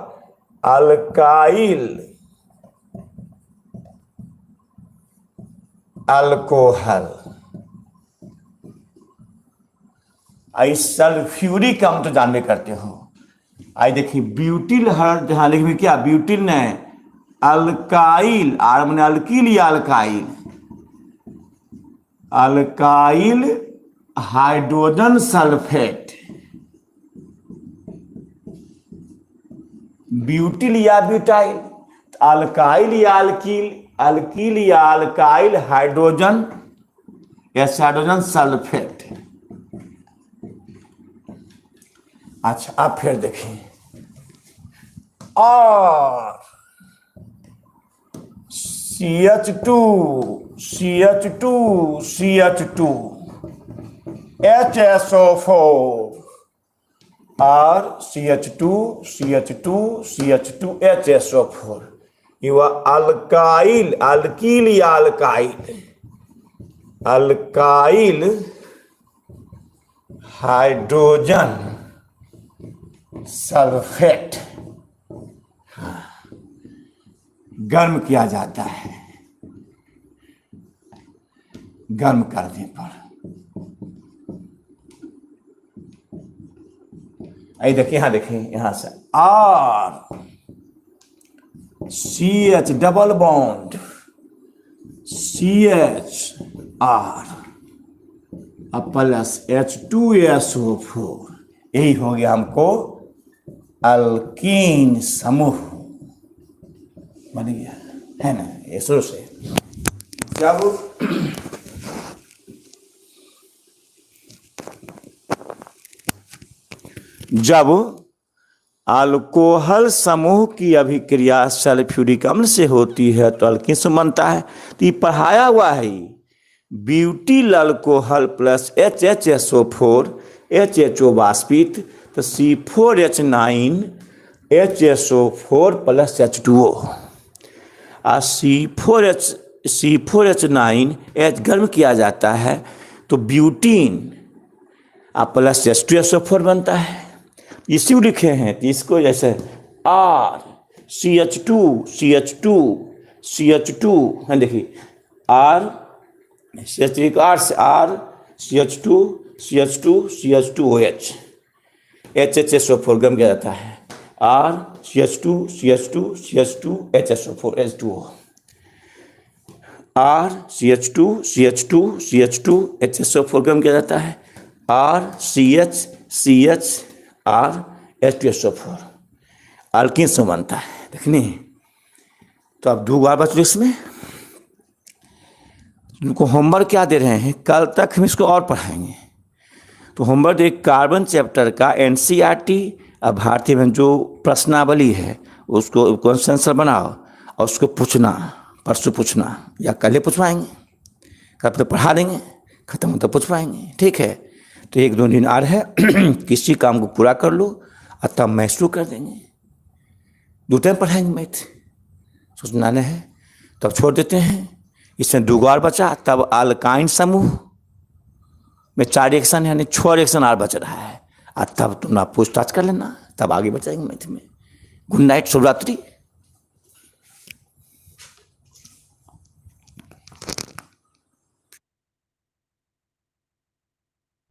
अल्काइल अल्कोहल। आई सल्फ्यूरिक हम तो जानवे करते हो। आई देखिए ब्यूटिल हर जहां लिखे क्या ब्यूटिल ने अल्काइल, आर मैंने अल्किल या alkyl, alkyl hydrogen sulphate, butyl या ब्यूटाइल, अल्काइल या अल्कील, अल्कील या अल्काइल हाइड्रोजन या हाइड्रोजन सल्फेट। अच्छा अब फिर देखिए और CH2 CH2 CH2 HSO4 और CH2 CH2 CH2 HSO4, ये हुआ अल्काइल, अल्कील या अल्काइल, अल्काइल हाइड्रोजन सल्फेट। गर्म किया जाता है, गर्म करने पर। आई देखिए, यहां देखिए, यहां से R CH double bond CHR plus H2SO4, यही हो गया हमको अल्कीन समूह बन गया, है ना। ये शुरू से जब अल्कोहल समूह की अभिक्रिया सल्फ्यूरिक अम्ल से होती है तो अल्कीन समूह बनता है। तो ये पढ़ाया हुआ है, butyl alcohol plus HHSO4 HHO वाष्पित, तो C4H9HSO4 प्लस H2O। C4H9 गर्म किया जाता है तो ब्यूटीन प्लस H2SO4 बनता है। इसी लिखे हैं तो इसको जैसे R CH2 है, देखिए R CH3 से R CH2OH HHSO4 गर्म किया जाता है, R CH2HSO4 H2O, R CH2HSO4 गर्म किया जाता है, R CHR H2SO4 अल्कीन समूह बनता है। देखने तो अब 2 बार बच इसमें। उनको होमवर्क क्या दे रहे हैं, कल तक हम इसको और पढ़ाएंगे। तो होमवर्क एक कार्बन चैप्टर का NCERT और भारतीय में जो प्रश्नावली है उसको क्वेश्चन आंसर बनाओ और उसको पूछना, परसों पूछना या कल पूछवाएंगे, कल तो पढ़ा देंगे, खत्म हो तो पूछवाएंगे, ठीक है। तो 1-2 दिन आ रहे हैं, किसी काम को पूरा कर लो और तब मैथ शुरू कर देंगे। 2 टाइम पढ़ाएंगे मैथ, सोचना नहीं है तब छोड़ देते हैं। इसमें 2 और बचा, तब अल्काइन समूह में 4 रिएक्शन यानी 6 रिएक्शन और बच रहा है, और तब तुम पूछताछ कर लेना, तब आगे बचाएंगे मैथ में। गुड नाइट, शुभ रात्रि।